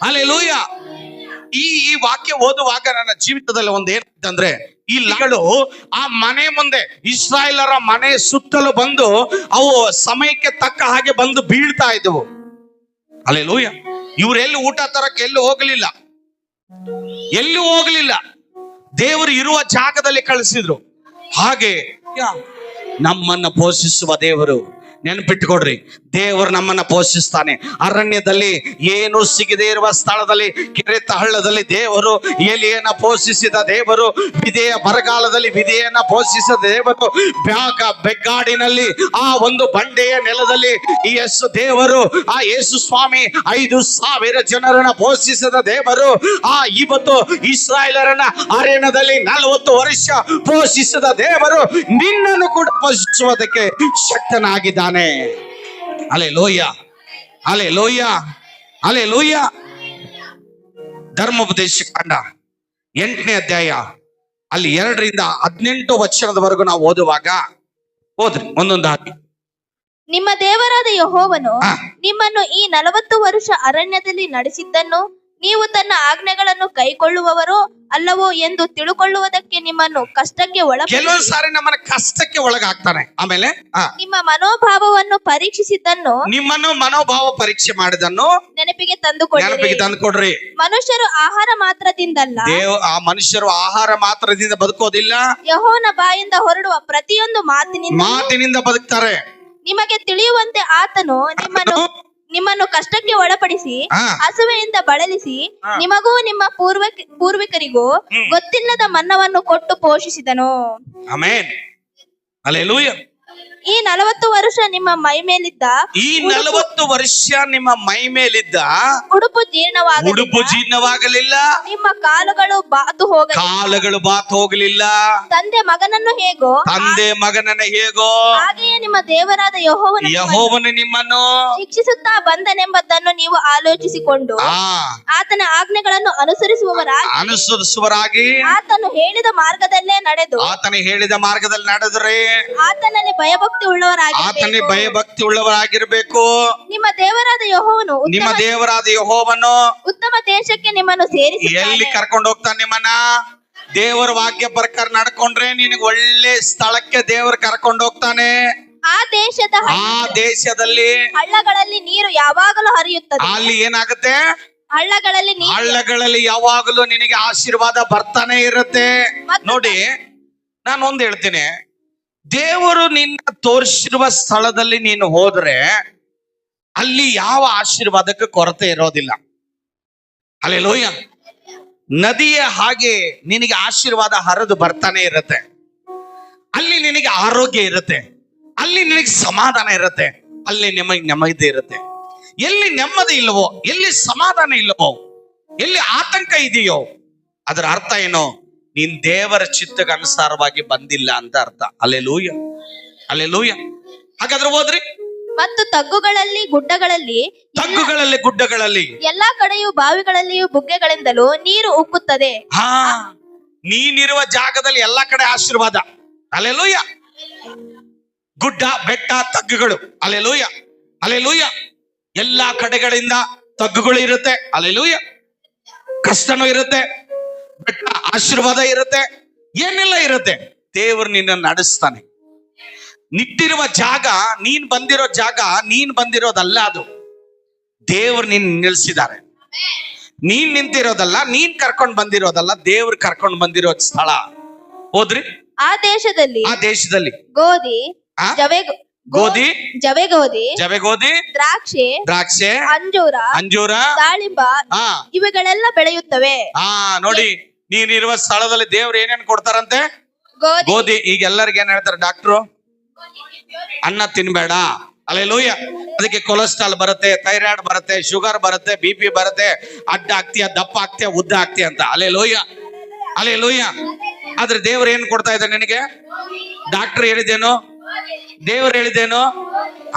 hallelujah. ಈ ವಾಕ್ಯ ಓದುವಾಗ ನನ್ನ ಜೀವಿತದಲ್ಲಿ ಒಂದು ಏನಿತ್ತಂದ್ರೆ, ಈ ಲಗಳು ಆ ಮನೆ ಮುಂದೆ ಇಸ್ರಾಯೇಲರ ಮನೆ ಸುತ್ತಲೂ ಬಂದು ಅವು ಸಮಯಕ್ಕೆ ತಕ್ಕ ಹಾಗೆ ಬಂದು ಬೀಳ್ತಾ ಇದ್ವು. ಹಲ್ಲೆಲೂಯಾ. ಇವರೆಲ್ಲಿ ಊಟ ತರಕ್ಕೆ ಎಲ್ಲೂ ಹೋಗಲಿಲ್ಲ. ದೇವರು ಇರುವ ಜಾಗದಲ್ಲಿ ಕಳಿಸಿದ್ರು. ಹಾಗೆ ನಮ್ಮನ್ನ ಪೋಷಿಸುವ ದೇವರು, ನೆನಪಿಟ್ಟುಕೊಡ್ರಿ, ದೇವರು ನಮ್ಮನ್ನ ಪೋಷಿಸ್ತಾನೆ. ಅರಣ್ಯದಲ್ಲಿ ಏನು ಸಿಗದೆ ಇರುವ ಸ್ಥಳದಲ್ಲಿ, ಕೆರೆತ ಹಳ್ಳದಲ್ಲಿ ದೇವರು ಎಲಿಯನ್ನ ಪೋಷಿಸಿದ ದೇವರು, ವಿಧೆಯ ಬರಗಾಲದಲ್ಲಿ ವಿಧೆಯನ್ನ ಪೋಷಿಸಿದ ದೇವರು, ಬೆಗ್ಗಾಡಿನಲ್ಲಿ ಆ ಒಂದು ಬಂಡೆಯ ನೆಲದಲ್ಲಿ ಯೇಸು ದೇವರು, ಆ ಯೇಸು ಸ್ವಾಮಿ 5,000 ಜನರನ್ನ ಪೋಷಿಸಿದ ದೇವರು, ಇವತ್ತು ಇಸ್ರಾಯೇಲರನ್ನ ಅರಣ್ಯದಲ್ಲಿ 40 ವರ್ಷ ಪೋಷಿಸಿದ ದೇವರು ನಿನ್ನನ್ನು ಕೂಡ ಪೋಷಿಸುವುದಕ್ಕೆ ಶಕ್ತನಾಗಿದ್ದಾನೆ. Hallelujah, hallelujah, hallelujah. ಧರ್ಮೋಪದೇಶ ಕಾಂಡ 8ನೇ ಅಧ್ಯಾಯ ಅಲ್ಲಿ 2ರಿಂದ 18 ವಚನದವರೆಗೂ ನಾವು ಓದುವಾಗ ಓದ್ರಿ ಒಂದೊಂದು ಹಾಕಿ. ನಿಮ್ಮ ದೇವರಾದ ಯೆಹೋವನು ಆ. ನಿಮ್ಮನ್ನು ಈ 40 ವರ್ಷ ಅರಣ್ಯದಲ್ಲಿ ನಡೆಸಿದ್ದನ್ನು ನೀವು ತನ್ನ ಆಜ್ಞೆಗಳನ್ನು ಕೈಕೊಳ್ಳುವವರೋ ಅಲ್ಲವೋ ಎಂದು ತಿಳುಕೊಳ್ಳುವುದಕ್ಕೆ ನಿಮ್ಮನ್ನು ಕಷ್ಟಕ್ಕೆ ಒಳಪಡಿಸಿ ಕೆಲವೊಂದು ಸಾರಿ ನಮ್ಮನ್ನ ಕಷ್ಟಕ್ಕೆ ಒಳಗಾಗ್ತಾನೆ. ಆಮೇಲೆ ನಿಮ್ಮ ಮನೋಭಾವವನ್ನು ಪರೀಕ್ಷಿಸಿದ್ದನ್ನು ನಿಮ್ಮನ್ನು ಮನೋಭಾವ ಪರೀಕ್ಷೆ ಮಾಡಿದನ್ನು ನೆನಪಿಗೆ ತಂದುಕೊಳ್ಳಿರಿ. ನೆನಪಿಗೆ ತಂದು ಕೊಡ್ರಿ. ಮನುಷ್ಯರು ಆಹಾರ ಮಾತ್ರದಿಂದಲ್ಲ ಆ ಮನುಷ್ಯರು ಆಹಾರ ಮಾತ್ರದಿಂದ ಬದುಕೋದಿಲ್ಲ, ಯೆಹೋವನ ಬಾಯಿಂದ ಹೊರಡುವ ಪ್ರತಿಯೊಂದು ಮಾತಿನಿಂದ ಬದುಕ್ತಾರೆ. ನಿಮಗೆ ತಿಳಿಯುವಂತೆ ಆತನು ನಿಮ್ಮನ್ನು ಕಷ್ಟಕ್ಕೆ ಒಳಪಡಿಸಿ ಆ. ಹಸುವೆಯಿಂದ ಬಳಲಿಸಿ ನಿಮಗೂ ನಿಮ್ಮ ಪೂರ್ವಿಕರಿಗೂ ಗೊತ್ತಿಲ್ಲದ ಮನ್ನವನ್ನು ಕೊಟ್ಟು ಪೋಷಿಸಿದನು. Amen, hallelujah. ಈ 40 ವರ್ಷ ನಿಮ್ಮ ಮೈ ಮೇಲಿದ್ದ ಈ 40 ವರ್ಷ ನಿಮ್ಮ ಮೈ ಮೇಲಿದ್ದ ಉಡುಪು ಜೀರ್ಣವಾಗಲಿಲ್ಲ, ನಿಮ್ಮ ಕಾಲುಗಳು ಕಾಲುಗಳು ಬಾತು ಹೋಗಲಿಲ್ಲ. ತಂದೆ ಮಗನನ್ನು ಹೇಗೋ ಹಾಗೆಯೇ ನಿಮ್ಮ ದೇವರಾದ ಯೆಹೋವನು ನಿಮ್ಮನ್ನು ಶಿಕ್ಷಿಸುತ್ತಾ ಬಂದನೆಂಬುದನ್ನು ನೀವು ಆಲೋಚಿಸಿಕೊಂಡು ಆತನ ಆಜ್ಞೆಗಳನ್ನು ಅನುಸರಿಸುವವರಾಗಿ ಆತನು ಹೇಳಿದ ಮಾರ್ಗದಲ್ಲೇ ನಡೆದು ನಡೆದರೆ ಆತನಲ್ಲಿ ಭಯಭಕ್ತಿ ಉಳ್ಳವರಾಗಿರ್ಬೇಕು. ನಿಮ್ಮ ದೇವರಾದ ಯೆಹೋವನು ಉತ್ತಮ ದೇಶಕ್ಕೆ ನಿಮ್ಮನ್ನು ಸೇರಿಸಿ ಎಲ್ಲಿ ಕರ್ಕೊಂಡು ಹೋಗ್ತಾನೆ ನಿಮ್ಮನ್ನ? ದೇವರ ವಾಕ್ಯ ಪ್ರಕಾರ ನಡ್ಕೊಂಡ್ರೆ ನಿನಗೆ ಒಳ್ಳೆ ಸ್ಥಳಕ್ಕೆ ದೇವರು ಕರ್ಕೊಂಡು ಹೋಗ್ತಾನೆ. ಆ ದೇಶದಲ್ಲಿ ಹಳ್ಳಗಳಲ್ಲಿ ನೀರು ಯಾವಾಗಲೂ ಹರಿಯುತ್ತದೆ. ಅಲ್ಲಿ ಏನಾಗುತ್ತೆ? ಹಳ್ಳಗಳಲ್ಲಿ ಯಾವಾಗಲೂ ನಿನಗೆ ಆಶೀರ್ವಾದ ಬರ್ತಾನೆ ಇರುತ್ತೆ. ನೋಡಿ, ನಾನು ಒಂದ್ ಹೇಳ್ತೀನಿ, ದೇವರು ನಿನ್ನ ತೋರಿಸಿರುವ ಸ್ಥಳದಲ್ಲಿ ನೀನು ಹೋದ್ರೆ ಅಲ್ಲಿ ಯಾವ ಆಶೀರ್ವಾದಕ್ಕೆ ಕೊರತೆ ಇರೋದಿಲ್ಲ. ಹಲ್ಲೆಲೂಯಾ. ನದಿಯ ಹಾಗೆ ನಿನಗೆ ಆಶೀರ್ವಾದ ಹರಿದು ಬರ್ತಾನೆ ಇರುತ್ತೆ. ಅಲ್ಲಿ ನಿನಗೆ ಆರೋಗ್ಯ ಇರುತ್ತೆ, ಅಲ್ಲಿ ನಿನಗೆ ಸಮಾಧಾನ ಇರುತ್ತೆ, ಅಲ್ಲಿ ನಿಮಗೆ ನೆಮ್ಮದಿ ಇರುತ್ತೆ. ಎಲ್ಲಿ ನೆಮ್ಮದಿ ಇಲ್ಲವೋ, ಎಲ್ಲಿ ಸಮಾಧಾನ ಇಲ್ಲವೋ, ಎಲ್ಲಿ ಆತಂಕ ಇದೆಯೋ ಅದರ ಅರ್ಥ ಏನು? ನೀನ್ ದೇವರ ಚಿತ್ತಕ್ಕೆ ಅನುಸಾರವಾಗಿ ಬಂದಿಲ್ಲ ಅಂತ ಅರ್ಥ. Hallelujah, hallelujah. ಹಾಗಾದ್ರೆ ಹೋದ್ರಿ. ಮತ್ತು ತಗ್ಗುಗಳಲ್ಲಿ ಗುಡ್ಡಗಳಲ್ಲಿ ಎಲ್ಲಾ ಕಡೆಯೂ ಬಾವಿಗಳಲ್ಲಿಯೂ ಬುಗ್ಗೆಗಳಿಂದಲೂ ನೀರು ಉಕ್ಕುತ್ತದೆ. ನೀನಿರುವ ಜಾಗದಲ್ಲಿ ಎಲ್ಲಾ ಕಡೆ ಆಶೀರ್ವಾದ. ಹಲ್ಲೆಲೂಯಾ. ಗುಡ್ಡ, ಬೆಟ್ಟ, ತಗ್ಗುಗಳು. Hallelujah, hallelujah. ಎಲ್ಲಾ ಕಡೆಗಳಿಂದ ತಗ್ಗುಗಳು ಇರುತ್ತೆ. ಹಲ್ಲೆಲೂಯಾ. ಕಷ್ಟನೂ ಇರುತ್ತೆ, ಬೆಟ್ಟ ಆಶೀರ್ವಾದ ಇರುತ್ತೆ, ಏನೆಲ್ಲ ಇರುತ್ತೆ. ದೇವರು ನಿನ್ನ ನಡೆಸ್ತಾನೆ. ನಿಟ್ಟಿರುವ ಜಾಗ, ನೀನ್ ಬಂದಿರೋದಲ್ಲ, ಅದು ದೇವ್ರು ನಿನ್ನ ನಿಲ್ಸಿದ್ದಾರೆ. ನೀನ್ ನಿಂತಿರೋದಲ್ಲ, ನೀನ್ ಕರ್ಕೊಂಡ್ ಬಂದಿರೋದಲ್ಲ, ದೇವ್ರು ಕರ್ಕೊಂಡ್ ಬಂದಿರೋ ಸ್ಥಳ. ಹೋದ್ರಿ. ಆ ದೇಶದಲ್ಲಿ ಗೋಧಿ, ಜವೆಗೋಧಿ, ದ್ರಾಕ್ಷೆ, ಅಂಜೂರ, ದಾಳಿಂಬ ಇವುಗಳೆಲ್ಲ ಬೆಳೆಯುತ್ತವೆ. ನೋಡಿ, ನೀನಿರುವ ಸ್ಥಳದಲ್ಲಿ ದೇವ್ರು ಏನೇನ್ ಕೊಡ್ತಾರಂತೆ? ಗೋಧಿ. ಈಗ ಎಲ್ಲರಿಗೆ ಏನ್ ಹೇಳ್ತಾರೆ ಡಾಕ್ಟ್ರು? ಅನ್ನ ತಿನ್ಬೇಡ. ಹಲ್ಲೆಲೂಯಾ. ಅದಕ್ಕೆ ಕೊಲೆಸ್ಟ್ರಾಲ್ ಬರುತ್ತೆ, ಥೈರಾಯ್ಡ್ ಬರುತ್ತೆ, ಶುಗರ್ ಬರುತ್ತೆ, BP ಬರುತ್ತೆ, ಅಡ್ಡ ಆಗ್ತೀಯ, ದಪ್ಪ ಆಗ್ತೀಯ, ಉದ್ದ ಆಗ್ತೀಯ ಅಂತ. Hallelujah, hallelujah. ಆದ್ರೆ ದೇವ್ರು ಏನ್ ಕೊಡ್ತಾ ಇದ್ದಾರೆ ನಿನಗೆ? ಡಾಕ್ಟರ್ ಹೇಳಿದೇನು? ದೇವ್ರು ಹೇಳಿದೇನು?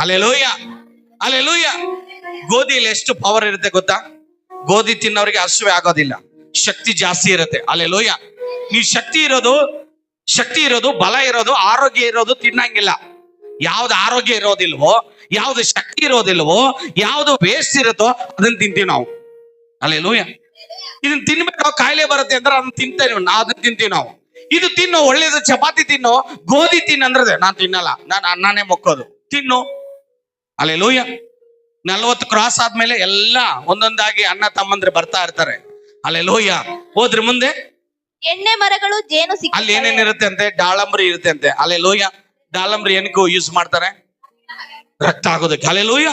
Hallelujah, hallelujah. ಗೋಧಿಯಲ್ಲಿ ಎಷ್ಟು ಪವರ್ ಇರುತ್ತೆ ಗೊತ್ತಾ? ಗೋಧಿ ತಿನ್ನೋರಿಗೆ ಹಸುವೆ ಆಗೋದಿಲ್ಲ, ಶಕ್ತಿ ಜಾಸ್ತಿ ಇರುತ್ತೆ. ಹಲ್ಲೆಲೂಯಾ. ನೀವು ಶಕ್ತಿ ಇರೋದು, ಬಲ ಇರೋದು, ಆರೋಗ್ಯ ಇರೋದು ತಿನ್ನಂಗಿಲ್ಲ. ಯಾವ್ದು ಆರೋಗ್ಯ ಇರೋದಿಲ್ವೋ, ಯಾವ್ದು ಶಕ್ತಿ ಇರೋದಿಲ್ವೋ, ಯಾವ್ದು ವೇಸ್ಟ್ ಇರುತ್ತೋ ಅದನ್ನ ತಿಂತೀವಿ ನಾವು. ಹಲ್ಲೆಲೂಯಾ. ಇದನ್ನ ತಿನ್ಬೇಕೋ, ಕಾಯಿಲೆ ಬರುತ್ತೆ ಅಂದ್ರೆ ಅದನ್ನ ತಿಂತೇವೆ, ಅದನ್ನ ತಿಂತೀವಿ ನಾವು. ಇದು ತಿನ್ನು, ಒಳ್ಳೇದು, ಚಪಾತಿ ತಿನ್ನು, ಗೋಧಿ ತಿನ್ನಂದ್ರೆ ನಾನು ತಿನ್ನಲ್ಲ, ನಾನು ಅನ್ನನೇ ಮೊಕ್ಕೋದು. ತಿನ್ನು. ಹಲ್ಲೆಲೂಯಾ. 40 ಕ್ರಾಸ್ ಆದ್ಮೇಲೆ ಎಲ್ಲ ಒಂದೊಂದಾಗಿ ಅಣ್ಣ ತಮ್ಮಂದ್ರೆ ಬರ್ತಾ ಇರ್ತಾರೆ. ಹಲ್ಲೆಲೂಯಾ. ಹೋದ್ರೆ ಮುಂದೆ ಎಣ್ಣೆ ಮರಗಳು, ಜೇನು ಅಲ್ಲಿ ಏನೇನಿರುತ್ತೆ ಅಂತೆ? ದಾಳಂಬ್ರಿ ಇರುತ್ತೆ ಅಂತೆ. ಹಲ್ಲೆಲೂಯಾ. ದಾಳಂಬ್ರಿ ಏನಕ್ಕೂ ಯೂಸ್ ಮಾಡ್ತಾರೆ? ರಕ್ತ ಆಗೋದಕ್ಕೆ. ಹಲ್ಲೆಲೂಯಾ.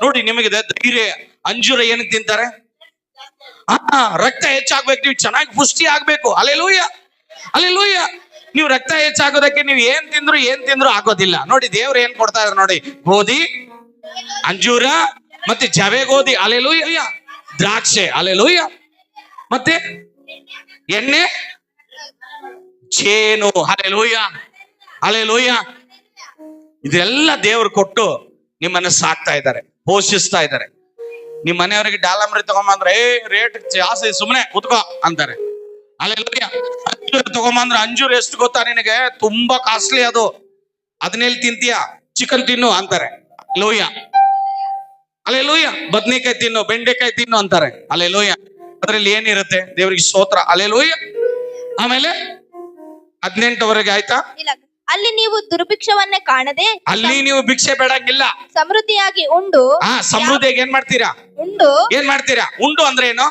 ನೋಡಿ, ನಿಮಗೆ ಧೈರ್ಯ. ಅಂಜೂರ ಏನಕ್ಕೆ ತಿಂತಾರೆ? ರಕ್ತ ಹೆಚ್ಚಾಗ್ಬೇಕು, ನೀವು ಚೆನ್ನಾಗಿ ಪುಷ್ಟಿ ಆಗ್ಬೇಕು. Hallelujah, hallelujah. ನೀವು ರಕ್ತ ಹೆಚ್ಚಾಗೋದಕ್ಕೆ ನೀವು ಏನ್ ತಿಂದ್ರು ಆಗೋದಿಲ್ಲ. ನೋಡಿ, ದೇವ್ರು ಏನ್ ಕೊಡ್ತಾ ಇದ್ದಾರೆ ನೋಡಿ? ಗೋಧಿ, ಅಂಜೂರ, ಮತ್ತೆ ಜವೆಗೋಧಿ. ಹಲ್ಲೆಲೂಯಾ. ದ್ರಾಕ್ಷೆ. ಹಲ್ಲೆಲೂಯಾ. ಮತ್ತೆ ಎಣ್ಣೆ, ಜೇನು. Hallelujah, hallelujah. ಇದೆಲ್ಲ ದೇವ್ರು ಕೊಟ್ಟು ನಿಮ್ಮನ್ನ ಸಾಕ್ತಾ ಇದ್ದಾರೆ, ಪೋಷಿಸ್ತಾ ಇದ್ದಾರೆ. ನಿಮ್ ಮನೆಯವರಿಗೆ ದಾಳಂಬ್ರಿ ತಗೊಂಬಂದ್ರೆ ರೇಟ್ ಜಾಸ್ತಿ, ಸುಮ್ಮನೆ ಕುತ್ಕೋ ಅಂತಾರೆ. ಹಲ್ಲೆಲೂಯಾ. ಅಂಜೂರ ತಗೊಂಬಂದ್ರೆ, ಅಂಜೂರ ಎಷ್ಟು ಗೊತ್ತಾ ನಿನಗೆ? ತುಂಬಾ ಕಾಸ್ಟ್ಲಿ ಅದು. ಅದನ್ನೆಲ್ಲಿ ತಿಂತೀಯ? ಚಿಕನ್ ತಿನ್ನು ಅಂತಾರೆ. ಲೂಯ ಅಲೆ ಲೂಯ. ಬದ್ನೆಕಾಯಿ ತಿನ್ನು, ಬೆಂಡೆಕಾಯಿ ತಿನ್ನು ಅಂತಾರೆ. ಅಲೆ ಲೂಯ. ಅದ್ರಲ್ಲಿ ಏನಿರುತ್ತೆ? ದೇವರಿಗೆ ಸ್ತೋತ್ರ. ಅಲೆ ಲೂಯ. ಆಮೇಲೆ 18ವರೆಗೆ ಆಯ್ತಾ? ಇಲ್ಲ. ಅಲ್ಲಿ ನೀವು ದುರ್ಭಿಕ್ಷವನ್ನೇ ಕಾಣದೆ ಅಲ್ಲಿ ನೀವು ಭಿಕ್ಷೆ ಬೇಡಂಗಿಲ್ಲ. ಸಮೃದ್ಧಿಯಾಗಿ ಉಂಡು ಸಮೃದ್ಧಿಯಾಗಿ ಏನ್ ಮಾಡ್ತೀರಾ? ಏನ್ ಮಾಡ್ತೀರಾ? ಉಂಡು ಅಂದ್ರೆ ಏನು?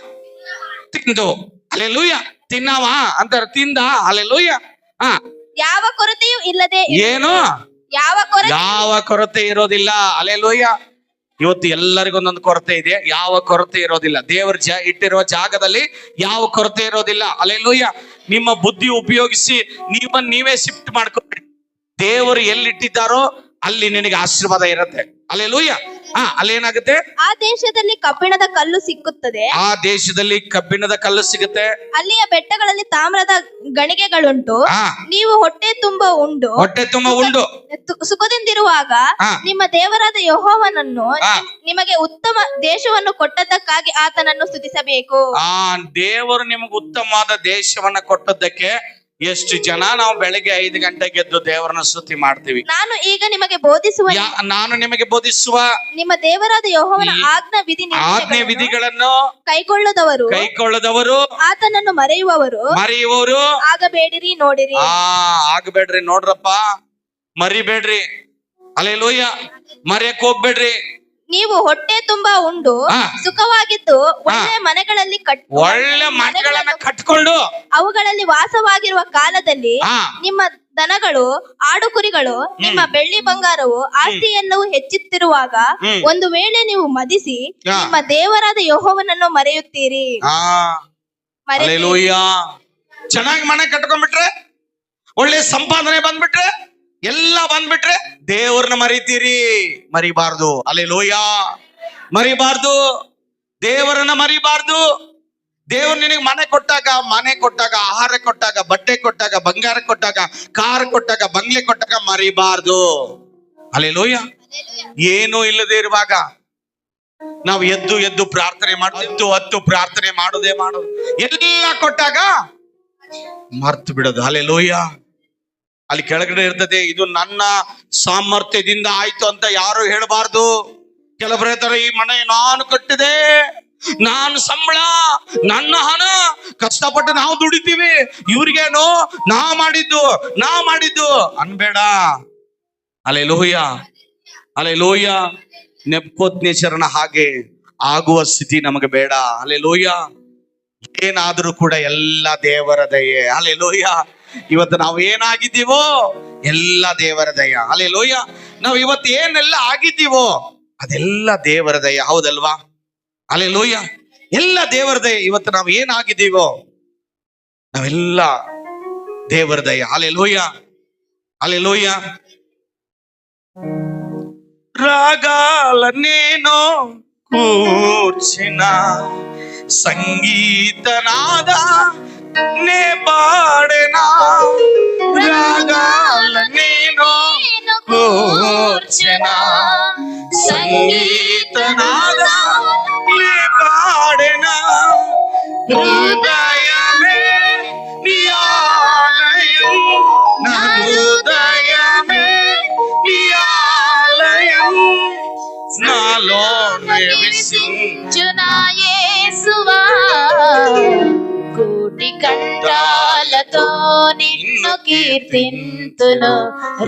ತಿಂದು. ಅಲೆ ಲೂಯ. ತಿನ್ನವ ಅಂತಾರ. ತಿಂದ. ಅಲೆ ಲೂಯ. ಯಾವ ಕೊರತೆಯೂ ಇಲ್ಲದೆ ಏನು? ಯಾವ ಕೊರತೆ ಇರೋದಿಲ್ಲ. ಅಲೆ ಲೂಯ. ಇವತ್ತು ಎಲ್ಲರಿಗೂ ಒಂದೊಂದು ಕೊರತೆ ಇದೆ. ಯಾವ ಕೊರತೆ ಇರೋದಿಲ್ಲ. ದೇವರ ಇಟ್ಟಿರುವ ಜಾಗದಲ್ಲಿ ಯಾವ ಕೊರತೆ ಇರೋದಿಲ್ಲ. ಅಲೆ ಲೂಯ. ನಿಮ್ಮ ಬುದ್ಧಿ ಉಪಯೋಗಿಸಿ ನೀವೇ ಶಿಫ್ಟ್ ಮಾಡ್ಕೊಬೇಡಿ. ದೇವರು ಎಲ್ಲಿಟ್ಟಿದ್ದಾರೋ ಅಲ್ಲಿ ನಿನಗೆ ಆಶೀರ್ವಾದ ಇರುತ್ತೆ. ಅಲೆ ಲೂಯ. ಅಲ್ಲೇನಾಗುತ್ತೆ? ಆ ದೇಶದಲ್ಲಿ ಕಬ್ಬಿಣದ ಕಲ್ಲು ಸಿಕ್ಕುತ್ತದೆ. ಆ ದೇಶದಲ್ಲಿ ಕಬ್ಬಿಣದ ಕಲ್ಲು ಸಿಗುತ್ತೆ. ಅಲ್ಲಿಯ ಬೆಟ್ಟಗಳಲ್ಲಿ ತಾಮ್ರದ ಗಣಿಗೆಗಳುಂಟು. ನೀವು ಹೊಟ್ಟೆ ತುಂಬ ಉಂಡು ಸುಖದಿಂದಿರುವಾಗ ನಿಮ್ಮ ದೇವರಾದ ಯೆಹೋವನನ್ನು ನಿಮಗೆ ಉತ್ತಮ ದೇಶವನ್ನು ಕೊಟ್ಟದ್ದಕ್ಕಾಗಿ ಆತನನ್ನು ಸ್ತುತಿಸಬೇಕು. ದೇವರು ನಿಮಗೆ ಉತ್ತಮವಾದ ದೇಶವನ್ನ ಕೊಟ್ಟದ್ದಕ್ಕೆ ಎಷ್ಟು ಜನ ನಾವು ಬೆಳಗ್ಗೆ 5 ಗಂಟೆಗೆ ಎದ್ದು ದೇವರನ್ನ ಸ್ತುತಿ ಮಾಡ್ತೀವಿ. ನಾನು ನಿಮಗೆ ಬೋಧಿಸುವ ನಿಮ್ಮ ದೇವರಾದ ಯೆಹೋವನ ಆಜ್ಞೆ ವಿಧಿಗಳನ್ನು ಕೈಕೊಳ್ಳದವರು ಆತನನ್ನು ಮರೆಯುವವರು ಆಗಬೇಡಿರಿ. ನೋಡಿರಿ. ಆಗಬೇಡ್ರಿ. ನೋಡ್ರಪ್ಪ, ಮರಿಬೇಡ್ರಿ. ಅಲ್ಲೇಲೂಯ. ಮರೆಯಕ್ ಹೋಗ್ಬೇಡ್ರಿ. ನೀವು ಹೊಟ್ಟೆ ತುಂಬಾ ಉಂಡು ಸುಖವಾಗಿದ್ದು ಒಳ್ಳೆ ಮನೆಗಳಲ್ಲಿ ಕಟ್ಕೊಂಡು ಅವುಗಳಲ್ಲಿ ವಾಸವಾಗಿರುವ ಕಾಲದಲ್ಲಿ ನಿಮ್ಮ ದನಗಳು, ಆಡು ಕುರಿಗಳು, ನಿಮ್ಮ ಬೆಳ್ಳಿ ಬಂಗಾರವು, ಆಸ್ತಿಯೆಲ್ಲವೂ ಹೆಚ್ಚುತ್ತಿರುವಾಗ ಒಂದು ವೇಳೆ ನೀವು ಮದಿಸಿ ನಿಮ್ಮ ದೇವರಾದ ಯೆಹೋವನನ್ನು ಮರೆಯುತ್ತೀರಿ. ಚೆನ್ನಾಗಿ ಮನೆ ಕಟ್ಕೊಂಡ್ಬಿಟ್ರೆ, ಒಳ್ಳೆ ಸಂಪಾದನೆ ಬಂದ್ಬಿಟ್ರೆ, ಎಲ್ಲ ಬಂದ್ಬಿಟ್ರೆ ದೇವ್ರನ್ನ ಮರಿತೀರಿ. ಮರಿಬಾರ್ದು. ಅಲ್ಲೇಲೂಯ. ಮರಿಬಾರ್ದು. ದೇವರನ್ನ ಮರಿಬಾರ್ದು. ದೇವ್ರು ನಿನಗೆ ಮನೆ ಕೊಟ್ಟಾಗ, ಆಹಾರ ಕೊಟ್ಟಾಗ, ಬಟ್ಟೆ ಕೊಟ್ಟಾಗ, ಬಂಗಾರ ಕೊಟ್ಟಾಗ, ಕಾರ್ ಕೊಟ್ಟಾಗ, ಬಂಗ್ಲೆ ಕೊಟ್ಟಾಗ ಮರಿಬಾರ್ದು. ಅಲ್ಲೇಲೂಯ. ಏನೂ ಇಲ್ಲದೆ ಇರುವಾಗ ನಾವು ಎದ್ದು ಪ್ರಾರ್ಥನೆ ಹತ್ತು ಪ್ರಾರ್ಥನೆ ಮಾಡೋದು ಎಲ್ಲ ಕೊಟ್ಟಾಗ ಮರ್ತು ಬಿಡೋದು. ಅಲ್ಲೇಲೂಯ. ಅಲ್ಲಿ ಕೆಳಗಡೆ ಇರ್ತದೆ, ಇದು ನನ್ನ ಸಾಮರ್ಥ್ಯದಿಂದ ಆಯ್ತು ಅಂತ ಯಾರು ಹೇಳಬಾರ್ದು. ಕೆಲವರ ಹೇಳ್ತಾರೆ, ಈ ಮನೆ ನಾನು ಕಟ್ಟಿದೆ, ನಾನು ಸಂಬಳ, ನನ್ನ ಹಣ, ಕಷ್ಟಪಟ್ಟು ನಾವು ದುಡಿತೀವಿ, ಇವ್ರಿಗೇನು ನಾ ಮಾಡಿದ್ದು ಅನ್ಬೇಡ. ಅಲ್ಲೇಲೂಯ. ಅಲ್ಲೇಲೂಯ. ನೆಬೂಕದ್ನೆಚ್ಚರನ ಹಾಗೆ ಆಗುವ ಸ್ಥಿತಿ ನಮಗೆ ಬೇಡ. ಅಲ್ಲೇಲೂಯ. ಏನಾದ್ರೂ ಕೂಡ ಎಲ್ಲ ದೇವರ ದಯೆ. ಅಲ್ಲೇಲೂಯ. ಇವತ್ತು ನಾವು ಏನಾಗಿದ್ದೀವೋ ಎಲ್ಲ ದೇವರ ದಯ. ಅಲ್ಲೇಲೂಯ. ನಾವು ಇವತ್ತು ಏನೆಲ್ಲ ಆಗಿದ್ದೀವೋ ಅದೆಲ್ಲ ದೇವರ ದಯ. ಹೌದಲ್ವಾ? ಅಲ್ಲೇಲೂಯ. ಎಲ್ಲ ದೇವರ ದಯ. ಇವತ್ತು ನಾವು ಏನಾಗಿದ್ದೀವೋ ನಾವೆಲ್ಲ ದೇವರ ದಯ. ಅಲ್ಲೇಲೂಯ. ಅಲ್ಲೇಲೂಯ. ರಾಗಾಲನೇನೋ ಕೂರ್ಚಿನ ಸಂಗೀತನಾದ ನೇ ಪಾಡೆನಾ, ರಾಗಾಲ ನೀನೋ ಕೂರ್ಚನ ಸಂಗೀತನಾದ ನೇ ಪಾಡೆನಾ, ಹೃದಯಮೇ ನಿಯಾಲಯಂ, ಹೃದಯಮೇ నియాలయం నాలో నివసించునాయేసువా కోటి కంఠాలతో నిన్ను కీర్తింతును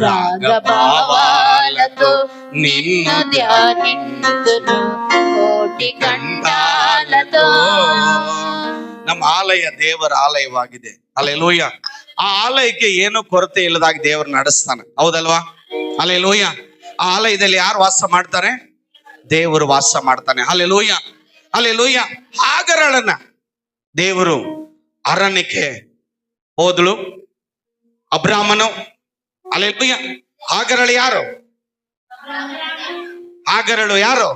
రాగభావాలతో నిన్ను ధ్యానింతును కోటి ಕಂಠಾಲతో. ನಮ್ಮ ಆಲಯ ದೇವರ ಆಲಯವಾಗಿದೆ. ಹಲ್ಲೆಲೂಯಾ. ಆ ಆಲಯಕ್ಕೆ ಏನು ಕೊರತೆ ಇಲ್ಲದಾಗಿ ದೇವರು ನಡೆಸ್ತಾನೆ. ಹೌದಲ್ವಾ? ಹಲ್ಲೆಲೂಯಾ. ಆ ಆಲಯದಲ್ಲಿ ಯಾರು ವಾಸ ಮಾಡ್ತಾರೆ? ದೇವರು ವಾಸ ಮಾಡ್ತಾನೆ. ಹಲ್ಲೆಲೂಯಾ. ಹಲ್ಲೆಲೂಯಾ. ಹಾಗರಳನ್ನ ದೇವರು ಅರಣ್ಯಕ್ಕೆ ಹೋದಳು. ಅಬ್ರಾಮನು. ಹಲ್ಲೆಲೂಯಾ. ಹಾಗರಳು ಯಾರು? ಹಾಗರಳು ಯಾರು?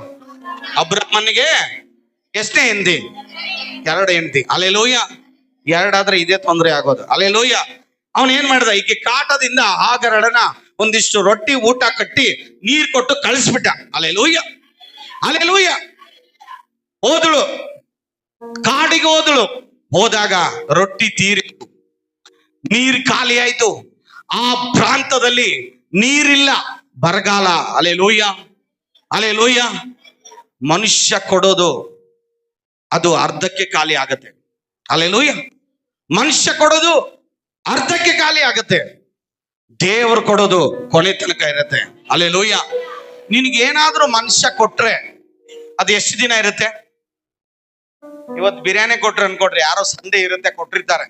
ಅಬ್ರಾಮನಿಗೆ ಎಷ್ಟನೇ ಹೆಂಡತಿ? 2 ಹೆಂಡತಿ. ಹಲ್ಲೆಲೂಯಾ. 2 ಆದ್ರೆ ಇದೇ ತೊಂದರೆ ಆಗೋದು. ಹಲ್ಲೆಲೂಯಾ. ಅವನ್ ಏನ್ ಮಾಡ್ದ? ಈಕೆ ಕಾಟದಿಂದ ಹಾಗರಳನ್ನ ಒಂದಿಷ್ಟು ರೊಟ್ಟಿ ಊಟ ಕಟ್ಟಿ ನೀರ್ ಕೊಟ್ಟು ಕಳಿಸ್ಬಿಟ್ಟ. ಹಲ್ಲೆಲೂಯಾ. ಹಲ್ಲೆಲೂಯಾ. ಹೋದಳು, ಕಾಡಿಗೆ ಹೋದಳು. ಹೋದಾಗ ರೊಟ್ಟಿ ತೀರಿತು, ನೀರ್ ಖಾಲಿ ಆಯ್ತು. ಆ ಪ್ರಾಂತದಲ್ಲಿ ನೀರಿಲ್ಲ, ಬರಗಾಲ. ಹಲ್ಲೆಲೂಯಾ. ಹಲ್ಲೆಲೂಯಾ. ಮನುಷ್ಯ ಕೊಡೋದು ಅದು ಅರ್ಧಕ್ಕೆ ಖಾಲಿ ಆಗತ್ತೆ. ಹಲ್ಲೆಲೂಯಾ. ಮನುಷ್ಯ ಕೊಡೋದು ಅರ್ಧಕ್ಕೆ ಖಾಲಿ ಆಗತ್ತೆ. ದೇವರು ಕೊಡೋದು ಕೊನೆ ತನಕ ಇರತ್ತೆ. ಹಲ್ಲೆಲೂಯಾ. ನಿನ್ಗೇನಾದ್ರೂ ಮನುಷ್ಯ ಕೊಟ್ರೆ ಅದು ಎಷ್ಟು ದಿನ ಇರುತ್ತೆ? ಇವತ್ತು ಬಿರಿಯಾನಿ ಕೊಟ್ರೆ ಅನ್ಕೊಡ್ರಿ, ಯಾರೋ ಸಂಡೆ ಇರುತ್ತೆ ಕೊಟ್ಟಿರ್ತಾರೆ,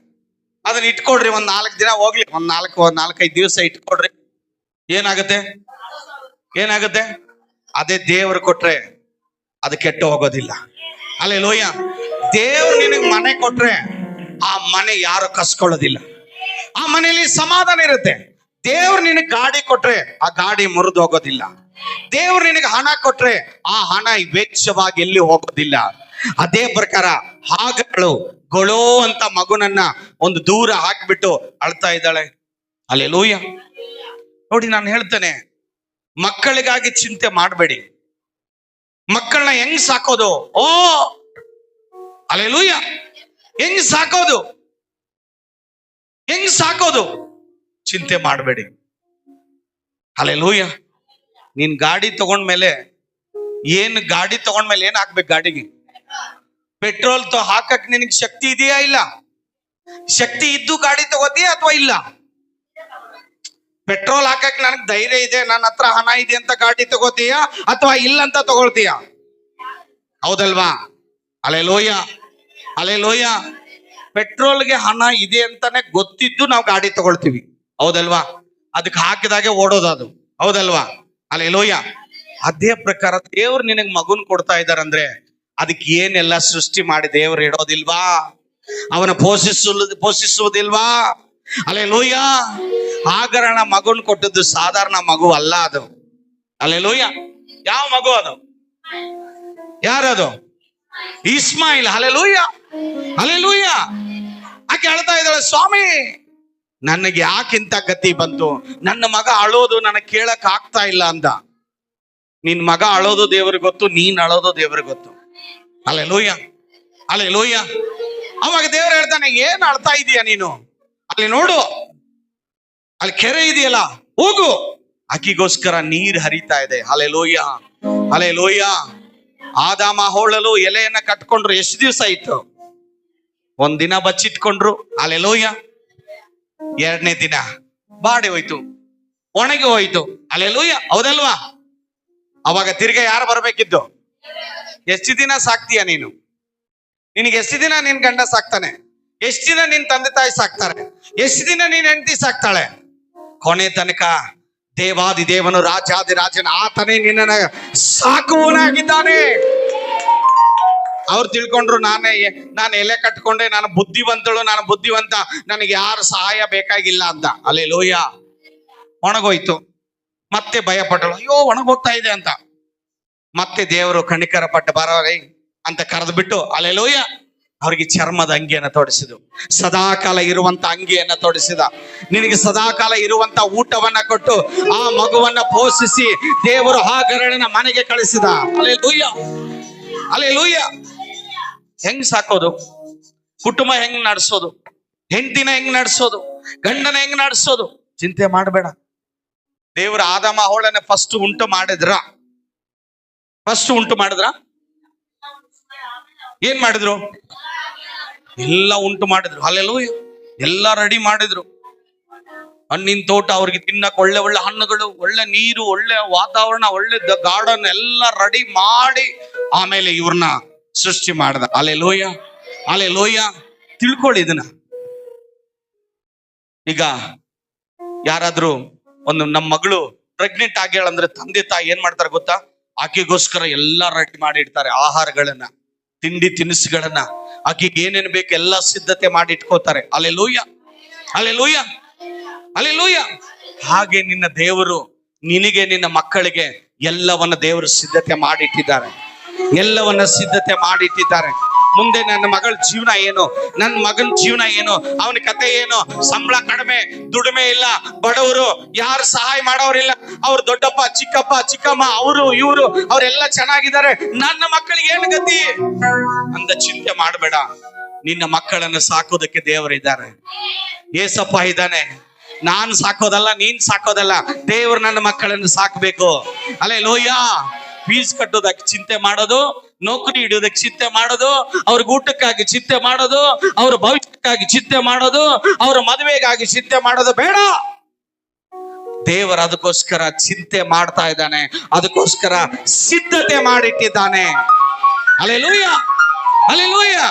ಅದನ್ನ ಇಟ್ಕೊಡ್ರಿ, ಒಂದ್ 4 ದಿನ ಹೋಗ್ಲಿ, ಒಂದ್ 4-5 ದಿವಸ ಇಟ್ಕೊಡ್ರಿ, ಏನಾಗುತ್ತೆ? ಅದೇ ದೇವ್ರು ಕೊಟ್ರೆ ಅದು ಕೆಟ್ಟು ಹೋಗೋದಿಲ್ಲ. ಹಲ್ಲೆಲೂಯಾ. ದೇವ್ರು ನಿನಗ್ ಮನೆ ಕೊಟ್ರೆ ಆ ಮನೆ ಯಾರು ಕಸ್ಕೊಳ್ಳೋದಿಲ್ಲ, ಆ ಮನೆಯಲ್ಲಿ ಸಮಾಧಾನ ಇರುತ್ತೆ. ದೇವ್ರು ನಿನಗ್ ಗಾಡಿ ಕೊಟ್ರೆ ಆ ಗಾಡಿ ಮುರಿದು ಹೋಗೋದಿಲ್ಲ. ದೇವ್ರು ನಿನಗೆ ಹಣ ಕೊಟ್ರೆ ಆ ಹಣ ವೆಚ್ಚವಾಗಿ ಎಲ್ಲಿ ಹೋಗೋದಿಲ್ಲ. ಅದೇ ಪ್ರಕಾರ ಹಾಗಗಳು ಗೊಳೋ ಅಂತ ಮಗುನನ್ನ ಒಂದು ದೂರ ಹಾಕ್ಬಿಟ್ಟು ಅಳ್ತಾ ಇದ್ದಾಳೆ. ಹಲ್ಲೆಲೂಯಾ. ನೋಡಿ, ನಾನು ಹೇಳ್ತೇನೆ, ಮಕ್ಕಳಿಗಾಗಿ ಚಿಂತೆ ಮಾಡಬೇಡಿ. ಮಕ್ಕಳನ್ನ ಹೆಂಗ್ ಸಾಕೋದು? ಓ ಹಲ್ಲೆಲೂಯಾ. ಹೆಂಗ್ ಸಾಕೋದು ಚಿಂತೆ ಮಾಡಬೇಡಿ. ಹಲ್ಲೆಲೂಯಾ. ನೀನ್ ಗಾಡಿ ತಗೊಂಡ್ಮೇಲೆ ಏನ್ ಹಾಕ್ಬೇಕು? ಗಾಡಿಗೆ ಪೆಟ್ರೋಲ್ ಹಾಕಕ್ ನಿನಗೆ ಶಕ್ತಿ ಇದೆಯಾ? ಇಲ್ಲ. ಶಕ್ತಿ ಇದ್ದು ಗಾಡಿ ತಗೋತೀಯ ಅಥವಾ ಇಲ್ಲ? ಪೆಟ್ರೋಲ್ ಹಾಕಕ್ ನನಗ್ ಧೈರ್ಯ ಇದೆ, ನನ್ನ ಹತ್ರ ಹಣ ಇದೆ ಅಂತ ಗಾಡಿ ತಗೋತೀಯ ಅಥವಾ ಇಲ್ಲ ಅಂತ ತಗೊಳ್ತೀಯ? ಹೌದಲ್ವಾ? ಹಲ್ಲೆಲೂಯಾ. ಪೆಟ್ರೋಲ್ಗೆ ಹಣ ಇದೆ ಅಂತಾನೆ ಗೊತ್ತಿದ್ದು ನಾವು ಗಾಡಿ ತಗೊಳ್ತೀವಿ. ಹೌದಲ್ವಾ? ಅದಕ್ಕೆ ಹಾಕಿದಾಗೆ ಓಡೋದು ಅದು. ಹೌದಲ್ವಾ? ಹಲ್ಲೆಲೂಯಾ. ಅದೇ ಪ್ರಕಾರ ದೇವ್ರು ನಿನಗ್ ಮಗುನ್ ಕೊಡ್ತಾ ಇದಾರಂದ್ರೆ ಅದಕ್ಕೆ ಏನೆಲ್ಲ ಸೃಷ್ಟಿ ಮಾಡಿ ದೇವ್ರು ಇಡೋದಿಲ್ವಾ? ಅವನ ಪೋಷಿಸುವುದಿಲ್ವಾ? ಹಲ್ಲೆಲೂಯಾ. ಹಾಗರಣ ಮಗುನ್ ಕೊಟ್ಟದ್ದು ಸಾಧಾರಣ ಮಗು ಅಲ್ಲ ಅದು. ಹಲ್ಲೆಲೂಯಾ. ಯಾವ ಮಗು ಅದು? ಯಾರದು? ಇಸ್ಮಾಯಿಲ್. ಹಲ್ಲೆಲೂಯಾ. ಆಕೆ ಹೇಳ್ತಾ ಇದ್ದಾಳೆ, ಸ್ವಾಮಿ ನನಗೆ ಯಾಕಿಂತ ಗತಿ ಬಂತು? ನನ್ನ ಮಗ ಅಳೋದು ನನಗೆ ಕೇಳಕ್ ಆಗ್ತಾ ಇಲ್ಲ ಅಂದ. ನಿನ್ ಮಗ ಅಳೋದು ದೇವ್ರಿಗೆ ಗೊತ್ತು, ನೀನ್ ಅಳೋದು ದೇವ್ರಿಗೆ ಗೊತ್ತು. ಹಲ್ಲೆಲೂಯಾ. ಅವಾಗ ದೇವ್ರು ಹೇಳ್ತಾನೆ, ಏನ್ ಅಳ್ತಾ ಇದೀಯ ನೀನು? ಅಲ್ಲಿ ನೋಡು, ಅಲ್ಲಿ ಕೆರೆ ಇದೆಯಲ್ಲ, ಹೋಗು, ಆಕಿಗೋಸ್ಕರ ನೀರ್ ಹರಿತಾ ಇದೆ. ಹಲ್ಲೆಲೂಯಾ. ಆದಾಮ ಹೋಳಲು ಎಲೆಯನ್ನ ಕಟ್ಕೊಂಡ್ರು. ಎಷ್ಟು ದಿವಸ ಆಯ್ತು? ಒಂದಿನ ಬಚ್ಚಿಟ್ಕೊಂಡ್ರು. ಹಲ್ಲೆಲೂಯಾ. 2ನೇ ದಿನ ಬಾಡಿ ಹೋಯ್ತು, ಒಣಗಿ ಹೋಯ್ತು. ಹಲ್ಲೆಲೂಯಾ. ಹೌದಲ್ವಾ? ಅವಾಗ ತಿರ್ಗಾ ಯಾರು ಬರ್ಬೇಕಿದ್ದು? ಎಷ್ಟು ದಿನ ಸಾಕ್ತೀಯ ನೀನು? ನಿನಗೆ ಎಷ್ಟು ದಿನ ನಿನ್ ಗಂಡ ಸಾಕ್ತಾನೆ? ಎಷ್ಟು ದಿನ ನಿನ್ ತಂದೆ ತಾಯಿ ಸಾಕ್ತಾರೆ? ಎಷ್ಟು ದಿನ ನೀನ್ ಹೆಂಡತಿ ಸಾಕ್ತಾಳೆ? ಕೊನೆ ತನಕ ದೇವಾದಿ ದೇವನು ರಾಜಾದಿ ರಾಜನ ಆತನೇ ನಿನ್ನ ಸಾಕುವನಾಗಿದ್ದಾನೆ. ಅವ್ರು ತಿಳ್ಕೊಂಡ್ರು ನಾನು ಎಲೆ ಕಟ್ಕೊಂಡೆ, ನಾನು ಬುದ್ಧಿವಂತ, ನನಗೆ ಯಾರು ಸಹಾಯ ಬೇಕಾಗಿಲ್ಲ ಅಂತ. ಹಲ್ಲೆಲೂಯಾ. ಒಣಗೋಯ್ತು. ಮತ್ತೆ ಭಯ ಪಟ್ಟಳು, ಅಯ್ಯೋ ಒಣಗೋಗ್ತಾ ಇದೆ ಅಂತ. ಮತ್ತೆ ದೇವರು ಕಣಿಕರ ಪಟ್ಟ ಬರೋರಿ ಅಂತ ಕರೆದ್ಬಿಟ್ಟು ಹಲ್ಲೆಲೂಯಾ ಅವ್ರಿಗೆ ಚರ್ಮದ ಅಂಗಿಯನ್ನ ತೊಡಿಸಿದ್ರು. ಸದಾಕಾಲ ಇರುವಂತ ಅಂಗಿಯನ್ನ ತೊಡಿಸಿದ. ನಿನಗೆ ಸದಾಕಾಲ ಇರುವಂತ ಊಟವನ್ನ ಕೊಟ್ಟು ಆ ಮಗುವನ್ನ ಪೋಷಿಸಿ ದೇವರು ಹಾಗರಳನ ಮನೆಗೆ ಕಳಿಸಿದ. ಹಲ್ಲೆಲೂಯಾ. ಹೆಂಗ್ ಸಾಕೋದು? ಕುಟುಂಬ ಹೆಂಗ್ ನಡೆಸೋದು? ಹೆಂಡತಿನ ಹೆಂಗ್ ನಡೆಸೋದು? ಗಂಡನ ಹೆಂಗ್ ನಡೆಸೋದು? ಚಿಂತೆ ಮಾಡಬೇಡ. ದೇವರು ಆದಾಮ ಅವಳನ್ನ ಫಸ್ಟ್ ಉಂಟು ಮಾಡಿದ್ರ? ಏನ್ ಮಾಡಿದ್ರು? ಎಲ್ಲ ಉಂಟು ಮಾಡಿದ್ರು. ಹಲ್ಲೆಲೂಯಾ. ಎಲ್ಲ ರೆಡಿ ಮಾಡಿದ್ರು. ಹಣ್ಣಿನ ತೋಟ, ಅವ್ರಿಗೆ ತಿನ್ನಕ್ ಒಳ್ಳೆ ಒಳ್ಳೆ ಹಣ್ಣುಗಳು, ಒಳ್ಳೆ ನೀರು, ಒಳ್ಳೆ ವಾತಾವರಣ, ಒಳ್ಳೆ ಗಾರ್ಡನ್ ಎಲ್ಲ ರೆಡಿ ಮಾಡಿ ಆಮೇಲೆ ಇವ್ರನ್ನ ಸೃಷ್ಟಿ ಮಾಡ್ದ. ಹಲ್ಲೆಲೂಯಾ. ತಿಳ್ಕೊಳ್ಳಿ ಇದನ್ನ. ಈಗ ಯಾರಾದ್ರೂ ನಮ್ಮ ಮಗಳು ಪ್ರೆಗ್ನೆಂಟ್ ಆಗ್ಯಾಳಂದ್ರೆ ತಂದೆ ತಾಯಿ ಏನ್ ಮಾಡ್ತಾರೆ ಗೊತ್ತಾ? ಆಕೆಗೋಸ್ಕರ ಎಲ್ಲ ರೆಡಿ ಮಾಡಿ ಇಡ್ತಾರೆ. ಆಹಾರಗಳನ್ನ, ತಿಂಡಿ ತಿನಿಸುಗಳನ್ನ, ಆಕೆಗೆ ಏನೇನು ಬೇಕು ಎಲ್ಲ ಸಿದ್ಧತೆ ಮಾಡಿ ಇಟ್ಕೋತಾರೆ. ಹಲ್ಲೆಲೂಯಾ. ಹಾಗೆ ನಿನ್ನ ದೇವರು ನಿನಗೆ, ನಿನ್ನ ಮಕ್ಕಳಿಗೆ ಎಲ್ಲವನ್ನ ದೇವರು ಸಿದ್ಧತೆ ಮಾಡಿಟ್ಟಿದ್ದಾರೆ. ಮುಂದೆ ನನ್ನ ಮಗಳ ಜೀವನ ಏನು, ನನ್ನ ಮಗನ ಜೀವನ ಏನು, ಅವನ ಕತೆ ಏನು? ಸಂಬಳ ಕಡಿಮೆ, ದುಡಿಮೆ ಇಲ್ಲ, ಬಡವರು, ಯಾರು ಸಹಾಯ ಮಾಡೋರಿಲ್ಲ, ಅವ್ರ ದೊಡ್ಡಪ್ಪ ಚಿಕ್ಕಪ್ಪ ಚಿಕ್ಕಮ್ಮ ಅವರು ಇವರು ಅವರೆಲ್ಲ ಚೆನ್ನಾಗಿದ್ದಾರೆ, ನನ್ನ ಮಕ್ಕಳಿಗೆ ಏನು ಗತಿ ಅಂತ ಚಿಂತೆ ಮಾಡಬೇಡ. ನಿನ್ನ ಮಕ್ಕಳನ್ನು ಸಾಕೋದಕ್ಕೆ ದೇವರಿದ್ದಾರೆ, ಏಸಪ್ಪ ಇದ್ದಾನೆ. ನಾನ್ ಸಾಕೋದಲ್ಲ, ನೀನ್ ಸಾಕೋದಲ್ಲ, ದೇವರು ನನ್ನ ಮಕ್ಕಳನ್ನು ಸಾಕ್ಬೇಕು. ಹಲ್ಲೆಲೂಯಾ. ಫೀಸ್ ಕಟ್ಟೋದಕ್ಕೆ ಚಿಂತೆ ಮಾಡೋದು, ನೌಕರಿ ಹಿಡಿಯೋದಕ್ಕೆ ಚಿಂತೆ ಮಾಡೋದು, ಅವ್ರಿಗೆ ಊಟಕ್ಕಾಗಿ ಚಿಂತೆ ಮಾಡೋದು, ಅವ್ರ ಭವಿಷ್ಯಕ್ಕಾಗಿ ಚಿಂತೆ ಮಾಡೋದು, ಅವ್ರ ಮದುವೆಗಾಗಿ ಚಿಂತೆ ಮಾಡೋದು ಬೇಡ. ದೇವರು ಅದಕ್ಕೋಸ್ಕರ ಚಿಂತೆ ಮಾಡ್ತಾ ಇದ್ದಾನೆ, ಅದಕ್ಕೋಸ್ಕರ ಸಿದ್ಧತೆ ಮಾಡಿಟ್ಟಿದ್ದಾನೆ. Hallelujah, hallelujah.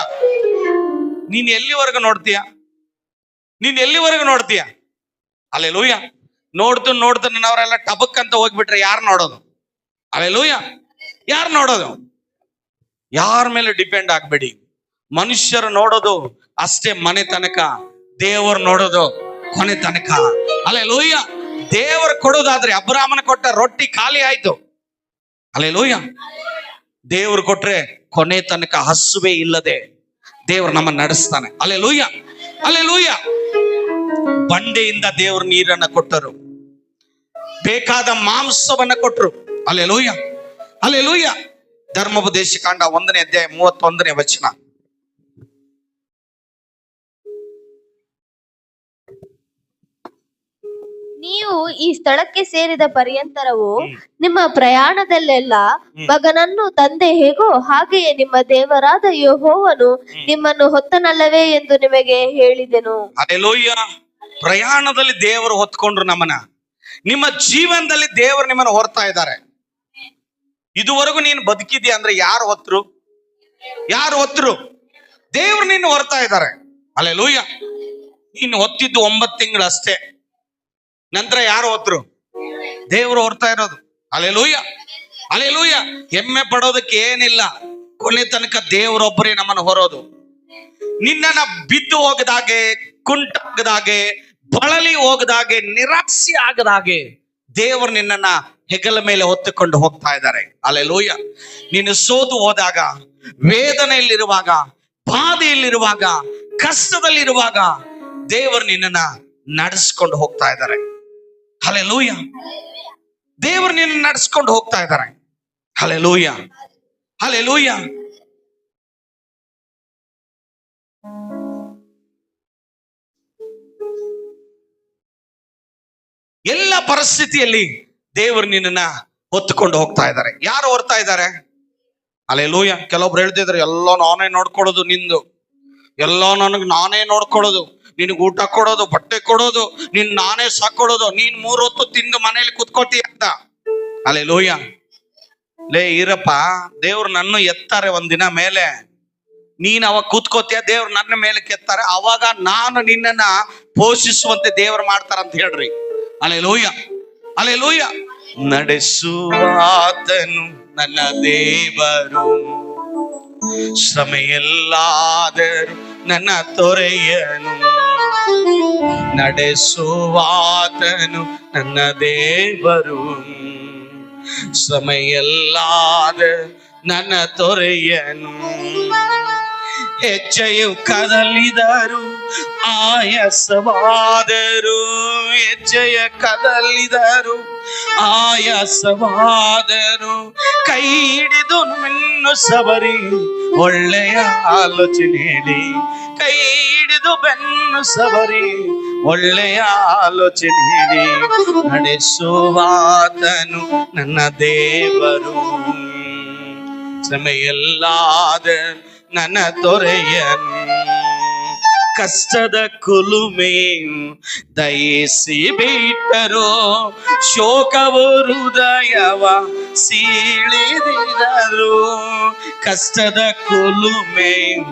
ನೀನ್ ಎಲ್ಲಿವರೆಗೂ ನೋಡ್ತೀಯ? ನೀನ್ ಎಲ್ಲಿವರೆಗೂ ನೋಡ್ತೀಯ? ಹಲ್ಲೆಲೂಯಾ. ನೋಡ್ತು ಅವರೆಲ್ಲ ಟಬಕ್ ಅಂತ ಹೋಗ್ಬಿಟ್ರೆ ಯಾರು ನೋಡೋದು? ಹಲ್ಲೆಲೂಯಾ. ಯಾರು ನೋಡೋದು? ಯಾರ ಮೇಲೆ ಡಿಪೆಂಡ್ ಆಗ್ಬೇಡಿ. ಮನುಷ್ಯರು ನೋಡೋದು ಅಷ್ಟೇ ಮನೆ ತನಕ, ದೇವರು ನೋಡೋದು ಕೊನೆ ತನಕ. ಹಲ್ಲೆಲೂಯಾ. ದೇವರು ಕೊಡೋದಾದ್ರೆ ಅಬ್ರಾಮನ ಕೊಟ್ಟ ರೊಟ್ಟಿ ಖಾಲಿ ಆಯ್ತು. ಹಲ್ಲೆಲೂಯಾ. ದೇವರು ಕೊಟ್ರೆ ಕೊನೆ ತನಕ ಹಸುವೆ ಇಲ್ಲದೆ ದೇವರು ನಮ್ಮನ್ನ ನಡೆಸ್ತಾನೆ. Hallelujah, hallelujah. ಬಂಡೆಯಿಂದ ದೇವರು ನೀರನ್ನ ಕೊಟ್ಟರು, ಬೇಕಾದ ಮಾಂಸವನ್ನ ಕೊಟ್ಟರು. Hallelujah, hallelujah. ಧರ್ಮೋಪದೇಶ ಕಾಂಡ 1ನೇ ಅಧ್ಯಾಯ 31ನೇ ವಚನ. ನೀವು ಈ ಸ್ಥಳಕ್ಕೆ ಸೇರಿದ ಪರ್ಯಂತರವು ನಿಮ್ಮ ಪ್ರಯಾಣದಲ್ಲೆಲ್ಲ ಮಗನನ್ನು ತಂದೆ ಹೇಗೋ ಹಾಗೆಯೇ ನಿಮ್ಮ ದೇವರಾದ ಯೆಹೋವನು ನಿಮ್ಮನ್ನು ಹೊತ್ತನಲ್ಲವೇ ಎಂದು ನಿಮಗೆ ಹೇಳಿದೆನು. ಹಲ್ಲೆಲೂಯಾ. ಪ್ರಯಾಣದಲ್ಲಿ ದೇವರು ಹೊತ್ಕೊಂಡ್ರು ನಮ್ಮನ್ನ. ನಿಮ್ಮ ಜೀವನದಲ್ಲಿ ದೇವರು ನಿಮ್ಮನ್ನು ಹೊರ್ತಾ ಇದ್ದಾರೆ. ಇದುವರೆಗೂ ನೀನು ಬದುಕಿದ್ಯಾ ಅಂದ್ರೆ ಯಾರು ಹೊತ್ತರು? ಯಾರು ಹೊತ್ತರು? ದೇವ್ರು ನಿನ್ನ ಹೊರ್ತಾ ಇದ್ದಾರೆ. ಹಲ್ಲೆಲೂಯಾ. ನೀನು ಹೊತ್ತಿದ್ದು 9 ತಿಂಗಳು ಅಷ್ಟೇ. ನಂತರ ಯಾರು ಹೊತ್ತರು? ದೇವರು ಹೊರ್ತಾ ಇರೋದು. Hallelujah, hallelujah. ಹೆಮ್ಮೆ ಪಡೋದಕ್ಕೆ ಏನಿಲ್ಲ. ಕೊನೆ ತನಕ ದೇವರೊಬ್ಬರೇ ನಮ್ಮನ್ನು ಹೊರೋದು. ನಿನ್ನನ್ನ ಬಿದ್ದು ಹೋಗದಾಗೆ, ಕುಂಟಾಗದಾಗೆ, ಬಳಲಿ ಹೋಗದಾಗೆ, ನಿರಾಸೆ ಆಗದಾಗೆ ದೇವರು ನಿನ್ನನ್ನ ಹೆಗಲ ಮೇಲೆ ಹೊತ್ತುಕೊಂಡು ಹೋಗ್ತಾ ಇದ್ದಾರೆ. ಹಲ್ಲೆಲೂಯಾ. ನೀನು ಸೋತು ಹೋದಾಗ, ವೇದನೆಯಲ್ಲಿರುವಾಗ, ಬಾಧೆಯಲ್ಲಿರುವಾಗ, ಕಷ್ಟದಲ್ಲಿರುವಾಗ ದೇವರು ನಿನ್ನನ್ನ ನಡೆಸ್ಕೊಂಡು ಹೋಗ್ತಾ ಇದ್ದಾರೆ. ಹಲ್ಲೆಲೂಯಾ. ದೇವರು ನಿನ್ನ ನಡೆಸ್ಕೊಂಡು ಹೋಗ್ತಾ ಇದ್ದಾರೆ. Hallelujah, hallelujah. ಎಲ್ಲ ಪರಿಸ್ಥಿತಿಯಲ್ಲಿ ದೇವರು ನಿನ್ನನ್ನ ಹೊತ್ತುಕೊಂಡು ಹೋಗ್ತಾ ಇದ್ದಾರೆ. ಯಾರು ಹೊರ್ತಾ ಇದ್ದಾರೆ? ಹಲ್ಲೆಲೂಯಾ. ಕೆಲವೊಬ್ರು ಹೇಳ್ತಿದ್ರು, ಎಲ್ಲ ನಾನೇ ನೋಡ್ಕೊಳ್ಳೋದು, ನಿಂದು ಎಲ್ಲ ನಾನೇ ನೋಡ್ಕೊಳ್ಳೋದು, ನಿನಗೆ ಊಟ ಕೊಡೋದು, ಬಟ್ಟೆ ಕೊಡೋದು, ನಿನ್ ನಾನೇ ಸಾಕೊಳ್ಳೋದು, ನೀನ್ 3 ಹೊತ್ತು ತಿಂದು ಮನೇಲಿ ಕುತ್ಕೋತೀಯ ಅಂತ. ಹಲ್ಲೆಲೂಯಾ. ಲೇ ಇರಪ್ಪ, ದೇವ್ರು ನನ್ನ ಎತ್ತಾರೆ ಒಂದಿನ ಮೇಲೆ. ನೀನ್ ಅವಾಗ ಕೂತ್ಕೋತೀಯ, ದೇವ್ರು ನನ್ನ ಮೇಲೆ ಕೆತ್ತಾರೆ. ಅವಾಗ ನಾನು ನಿನ್ನನ್ನ ಪೋಷಿಸುವಂತೆ ದೇವ್ರು ಮಾಡ್ತಾರಂತ ಹೇಳ್ರಿ. Hallelujah, hallelujah. ನಡೆಸುವಾತನು ನನ್ನ ದೇವರು, ಶ್ರಮೆಯಲ್ಲಾದರೂ ನನ್ನ ತೊರೆಯನು. ನಡೆಸುವಾತನು ನನ್ನ ದೇವರು, ಶ್ರಮೆಯಲ್ಲಾದ ನನ್ನ ತೊರೆಯನು. ಹೆಜ್ಜೆಯು ಕದಲಿದರು ಆಯಾಸವಾದರು, ಹೆಜ್ಜೆಯ ಕದಲಿದರು ಆಯಾಸವಾದರು, ಕೈ ಹಿಡಿದು ಬೆನ್ನು ಸವರಿ ಒಳ್ಳೆಯ ಆಲೋಚನೆ ಹೇಳಿ, ಕೈ ಹಿಡಿದು ಬೆನ್ನು ಸವರಿ ಒಳ್ಳೆಯ ಆಲೋಚನೆ ಹೇಳಿ. ನಡೆಸುವಾತನು ನನ್ನ ದೇವರು, ಶ್ರಮೆಯಲ್ಲಾದ ನನ್ನ ತೊರೆಯನು. ಕಷ್ಟದ ಕುಲುಮೆಯು ದಯಿಸಿ ಬಿಟ್ಟರು, ಶೋಕವು ಹೃದಯವ ಸೀಳಿದರು. ಕಷ್ಟದ ಕುಲುಮೆಯು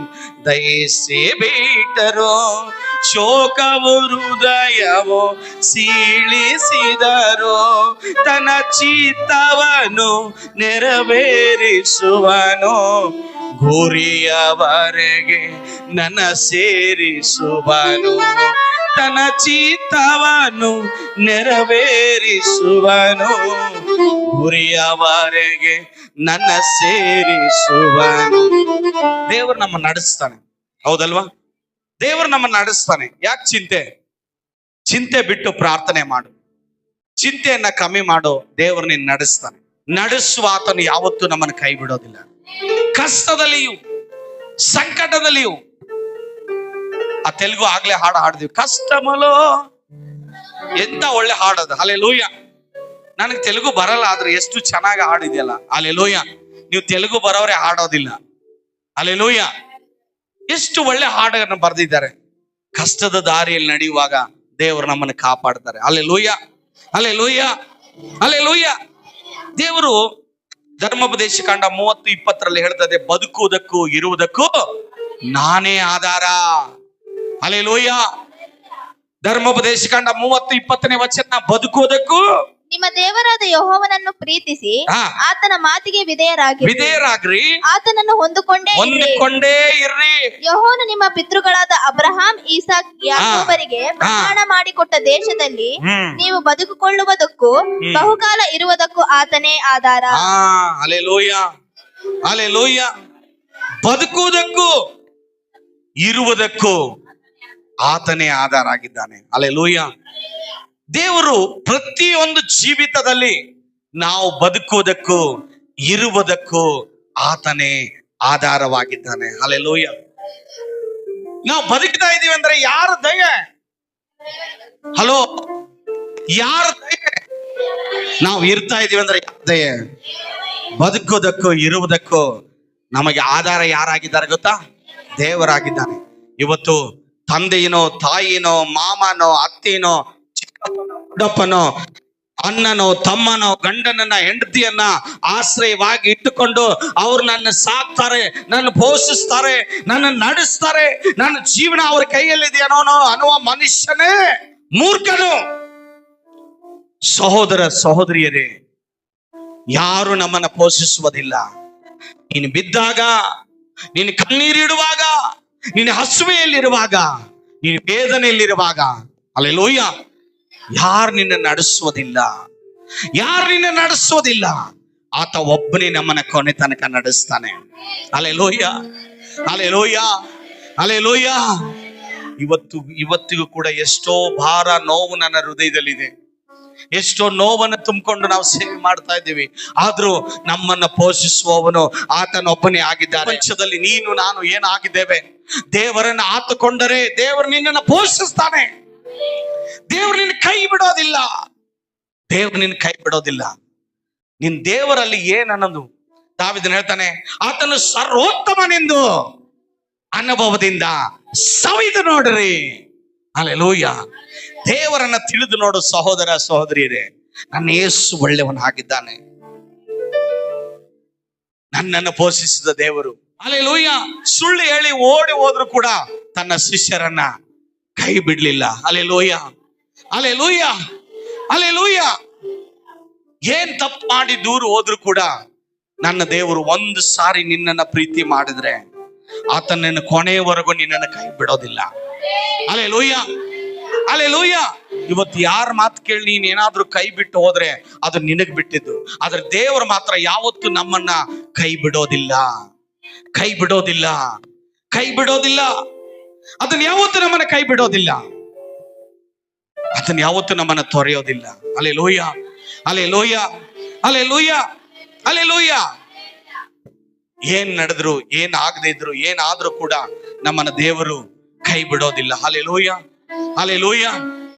ದಯಿಸಿ ಬಿಟ್ಟರು, ಶೋಕವು ಹೃದಯವು ಸೀಳಿಸಿದರು. ತನ್ನ ಚಿತ್ತವನ್ನು ನೆರವೇರಿಸುವನು, ಗುರಿಯವರೆಗೆ ನನ್ನ ಸೇರಿಸುವನು. ತನ್ನ ಚಿತ್ತವನ್ನು ನೆರವೇರಿಸುವನು, ಗುರಿಯವರೆಗೆ ನನ್ನ ಸೇರಿಸುವನು. ದೇವರು ನಮ್ಮ ನಡೆಸ್ತಾನೆ, ಹೌದಲ್ವಾ? ದೇವರು ನಮ್ಮ ನಡೆಸ್ತಾನೆ. ಯಾಕೆ ಚಿಂತೆ? ಚಿಂತೆ ಬಿಟ್ಟು ಪ್ರಾರ್ಥನೆ ಮಾಡು, ಚಿಂತೆಯನ್ನ ಕಮ್ಮಿ ಮಾಡು, ದೇವರು ನಿನ್ನ ನಡೆಸ್ತಾನೆ. ನಡೆಸುವ ಆತನು ಯಾವತ್ತೂ ನಮ್ಮನ್ನು ಕೈ ಬಿಡೋದಿಲ್ಲ. ಕಷ್ಟದಲ್ಲಿಯೂ ಸಂಕಟದಲ್ಲಿಯೂ. ಆ ತೆಲುಗು ಆಗ್ಲೇ ಹಾಡು ಹಾಡಿದ್ವಿ, ಕಷ್ಟಮಲೋ. ಎಂತ ಒಳ್ಳೆ ಹಾಡದು. ಹಲ್ಲೆಲೂಯಾ. ನನಗೆ ತೆಲುಗು ಬರಲ್ಲ, ಆದ್ರೆ ಎಷ್ಟು ಚೆನ್ನಾಗಿ ಹಾಡಿದೆಯಲ್ಲ. ಅಲ್ಲೆಲೂಯ. ನೀವು ತೆಲುಗು ಬರೋರೆ ಹಾಡೋದಿಲ್ಲ. ಅಲ್ಲೆಲೂಯ. ಎಷ್ಟು ಒಳ್ಳೆ ಹಾಡನ್ನು ಬರೆದಿದ್ದಾರೆ. ಕಷ್ಟದ ದಾರಿಯಲ್ಲಿ ನಡೆಯುವಾಗ ದೇವರು ನಮ್ಮನ್ನು ಕಾಪಾಡ್ತಾರೆ. Alleluia, alleluia, alleluia. ದೇವರು ಧರ್ಮೋಪದೇಶ ಕಾಂಡ 30:20 ಹೇಳ್ತದೆ, ಬದುಕುವುದಕ್ಕೂ ಇರುವುದಕ್ಕೂ ನಾನೇ ಆಧಾರ. ಅಲ್ಲೆಲೂಯ. ಧರ್ಮೋಪದೇಶ ಕಾಂಡ 30:20 ಬದುಕುವುದಕ್ಕೂ ನಿಮ್ಮ ದೇವರಾದ ಯೆಹೋವನನ್ನು ಪ್ರೀತಿಸಿ ಆತನ ಮಾತಿಗೆ ವಿಧೇಯರಾಗ್ರಿ, ಆತನನ್ನು ಹೊಂದಿಕೊಂಡೇ ಇರ್ರಿ. ಯೆಹೋವನು ನಿಮ್ಮ ಪಿತೃಗಳಾದ ಅಬ್ರಹಾಂ, ಈಸಾಕ್, ಯಾಕೋಬರಿಗೆ ಪ್ರಮಾಣ ಮಾಡಿಕೊಟ್ಟ ದೇಶದಲ್ಲಿ ನೀವು ಬದುಕಿಕೊಳ್ಳುವುದಕ್ಕೂ ಬಹುಕಾಲ ಇರುವುದಕ್ಕೂ ಆತನೇ ಆಧಾರ. Alleluia, alleluia. ಬದುಕುವುದಕ್ಕೂ ಇರುವುದಕ್ಕೂ ಆತನೇ ಆಧಾರ ಆಗಿದ್ದಾನೆ. ಅಲ್ಲೆಲೂಯ. ದೇವರು ಪ್ರತಿಯೊಂದು ಜೀವಿತದಲ್ಲಿ ನಾವು ಬದುಕುವುದಕ್ಕೂ ಇರುವುದಕ್ಕೂ ಆತನೇ ಆಧಾರವಾಗಿದ್ದಾನೆ. ಅಲ್ಲೆಲೂಯ. ನಾವು ಬದುಕ್ತಾ ಇದೀವಿ ಅಂದ್ರೆ ಯಾರ ದಯೆ? ಹಲೋ, ಯಾರ ದಯೆ? ನಾವು ಇರ್ತಾ ಇದೀವಿ ಅಂದ್ರೆ ಯಾರ ದಯೆ? ಬದುಕುವುದಕ್ಕೂ ಇರುವುದಕ್ಕೂ ನಮಗೆ ಆಧಾರ ಯಾರಾಗಿದ್ದಾರೆ ಗೊತ್ತಾ? ದೇವರಾಗಿದ್ದಾನೆ. ಇವತ್ತು ತಂದೆಯನೋ, ತಾಯಿನೋ, ಮಾಮನೋ, ಅತ್ತೆನೋ, ಚಿಕ್ಕಪ್ಪನೋ, ಅಣ್ಣನೋ, ತಮ್ಮನೋ, ಗಂಡನನ್ನ, ಹೆಂಡತಿಯನ್ನ ಆಶ್ರಯವಾಗಿ ಇಟ್ಟುಕೊಂಡು ಅವ್ರು ನನ್ನ ಸಾಕ್ತಾರೆ, ನನ್ನ ಪೋಷಿಸ್ತಾರೆ, ನನ್ನ ನಡೆಸ್ತಾರೆ, ನನ್ನ ಜೀವನ ಅವ್ರ ಕೈಯಲ್ಲಿದೆಯೇನೋ ಅನ್ನುವ ಮನುಷ್ಯನೇ ಮೂರ್ಖನು. ಸಹೋದರ ಸಹೋದರಿಯರೇ, ಯಾರು ನಮ್ಮನ್ನ ಪೋಷಿಸುವುದಿಲ್ಲ. ನೀನು ಬಿದ್ದಾಗ, ನೀನು ಕಣ್ಣೀರಿಡುವಾಗ, ನೀನು ಹಸುವೆಯಲ್ಲಿರುವಾಗ, ನೀನು ವೇದನೆಯಲ್ಲಿರುವಾಗ, ಅಲ್ಲೆಲೂಯ, ಯಾರು ನಿನ್ನ ನಡೆಸೋದಿಲ್ಲ, ಯಾರು ನಿನ್ನ ನಡೆಸೋದಿಲ್ಲ. ಆತ ಒಬ್ಬನೇ ನಮ್ಮನ್ನ ಕೊನೆ ತನಕ ನಡೆಸ್ತಾನೆ. Alleluia, alleluia, alleluia. ಇವತ್ತಿಗೂ ಕೂಡ ಎಷ್ಟೋ ಭಾರ, ನೋವು ನನ್ನ ಹೃದಯದಲ್ಲಿದೆ. ಎಷ್ಟೋ ನೋವನ್ನು ತುಂಬಿಕೊಂಡು ನಾವು ಸೇವೆ ಮಾಡ್ತಾ ಇದ್ದೀವಿ. ಆದ್ರೂ ನಮ್ಮನ್ನ ಪೋಷಿಸುವವನು ಆತನೊಬ್ಬನೇ ಆಗಿದ್ದಾನೆ. ಪ್ರಪಂಚದಲ್ಲಿ ನೀನು ನಾನು ಏನಾಗಿದ್ದೇವೆ? ದೇವರನ್ನ ಆತುಕೊಂಡರೆ ದೇವರು ನಿನ್ನನ್ನು ಪೋಷಿಸ್ತಾನೆ. ದೇವರು ನಿನ್ನ ಕೈ ಬಿಡೋದಿಲ್ಲ. ದೇವರು ನಿನ್ನ ಕೈ ಬಿಡೋದಿಲ್ಲ. ನಿನ್ ದೇವರಲ್ಲಿ ಏನನ್ನೋದು ದಾವೀದನು ಹೇಳ್ತಾನೆ, ಆತನು ಸರ್ವೋತ್ತಮನೆಂದು ಅನುಭವದಿಂದ ಸವಿದು ನೋಡ್ರಿ. ಹಲ್ಲೆಲೂಯಾ. ದೇವರನ್ನ ತಿಳಿದು ನೋಡು ಸಹೋದರ ಸಹೋದರಿಯರೇ. ನನ್ನ ಯೇಸು ಒಳ್ಳೆಯವನಾಗಿದ್ದಾನೆ. ನನ್ನನ್ನು ಪೋಷಿಸಿದ ದೇವರು. ಹಲ್ಲೆಲೂಯಾ. ಸುಳ್ಳು ಹೇಳಿ ಓಡಿ ಹೋದ್ರು ಕೂಡ ತನ್ನ ಶಿಷ್ಯರನ್ನ ಕೈ ಬಿಡ್ಲಿಲ್ಲ. Hallelujah, hallelujah, hallelujah. ಏನ್ ತಪ್ಪು ಮಾಡಿ ದೂರ ಹೋದ್ರು ಕೂಡ ನನ್ನ ದೇವರು ಒಂದು ಸಾರಿ ನಿನ್ನನ್ನ ಪ್ರೀತಿ ಮಾಡಿದ್ರೆ ಆತನನ್ನು ಕೊನೆಯವರೆಗೂ ನಿನ್ನನ್ನು ಕೈ ಬಿಡೋದಿಲ್ಲ. Hallelujah, hallelujah. ಇವತ್ತು ಯಾರ ಮಾತು ಕೇಳಿ ನೀನ್ ಏನಾದ್ರೂ ಕೈ ಬಿಟ್ಟು ಹೋದ್ರೆ ಅದು ನಿನಗ್ ಬಿಟ್ಟಿದ್ದು. ಆದ್ರೆ ದೇವರು ಮಾತ್ರ ಯಾವತ್ತು ನಮ್ಮನ್ನ ಕೈ ಬಿಡೋದಿಲ್ಲ, ಕೈ ಬಿಡೋದಿಲ್ಲ, ಕೈ ಬಿಡೋದಿಲ್ಲ. ಅದನ್ನ ಯಾವತ್ತು ನಮ್ಮನ್ನ ಕೈ ಬಿಡೋದಿಲ್ಲ, ಅದನ್ನ ಯಾವತ್ತು ನಮ್ಮನ್ನ ತೊರೆಯೋದಿಲ್ಲ. Hallelujah, hallelujah, hallelujah, hallelujah. ಏನ್ ನಡೆದ್ರು, ಏನ್ ಆಗದೆ ಇದ್ರು, ಏನಾದ್ರೂ ಕೂಡ ನಮ್ಮನ್ನ ದೇವರು ಕೈ ಬಿಡೋದಿಲ್ಲ. Hallelujah, hallelujah.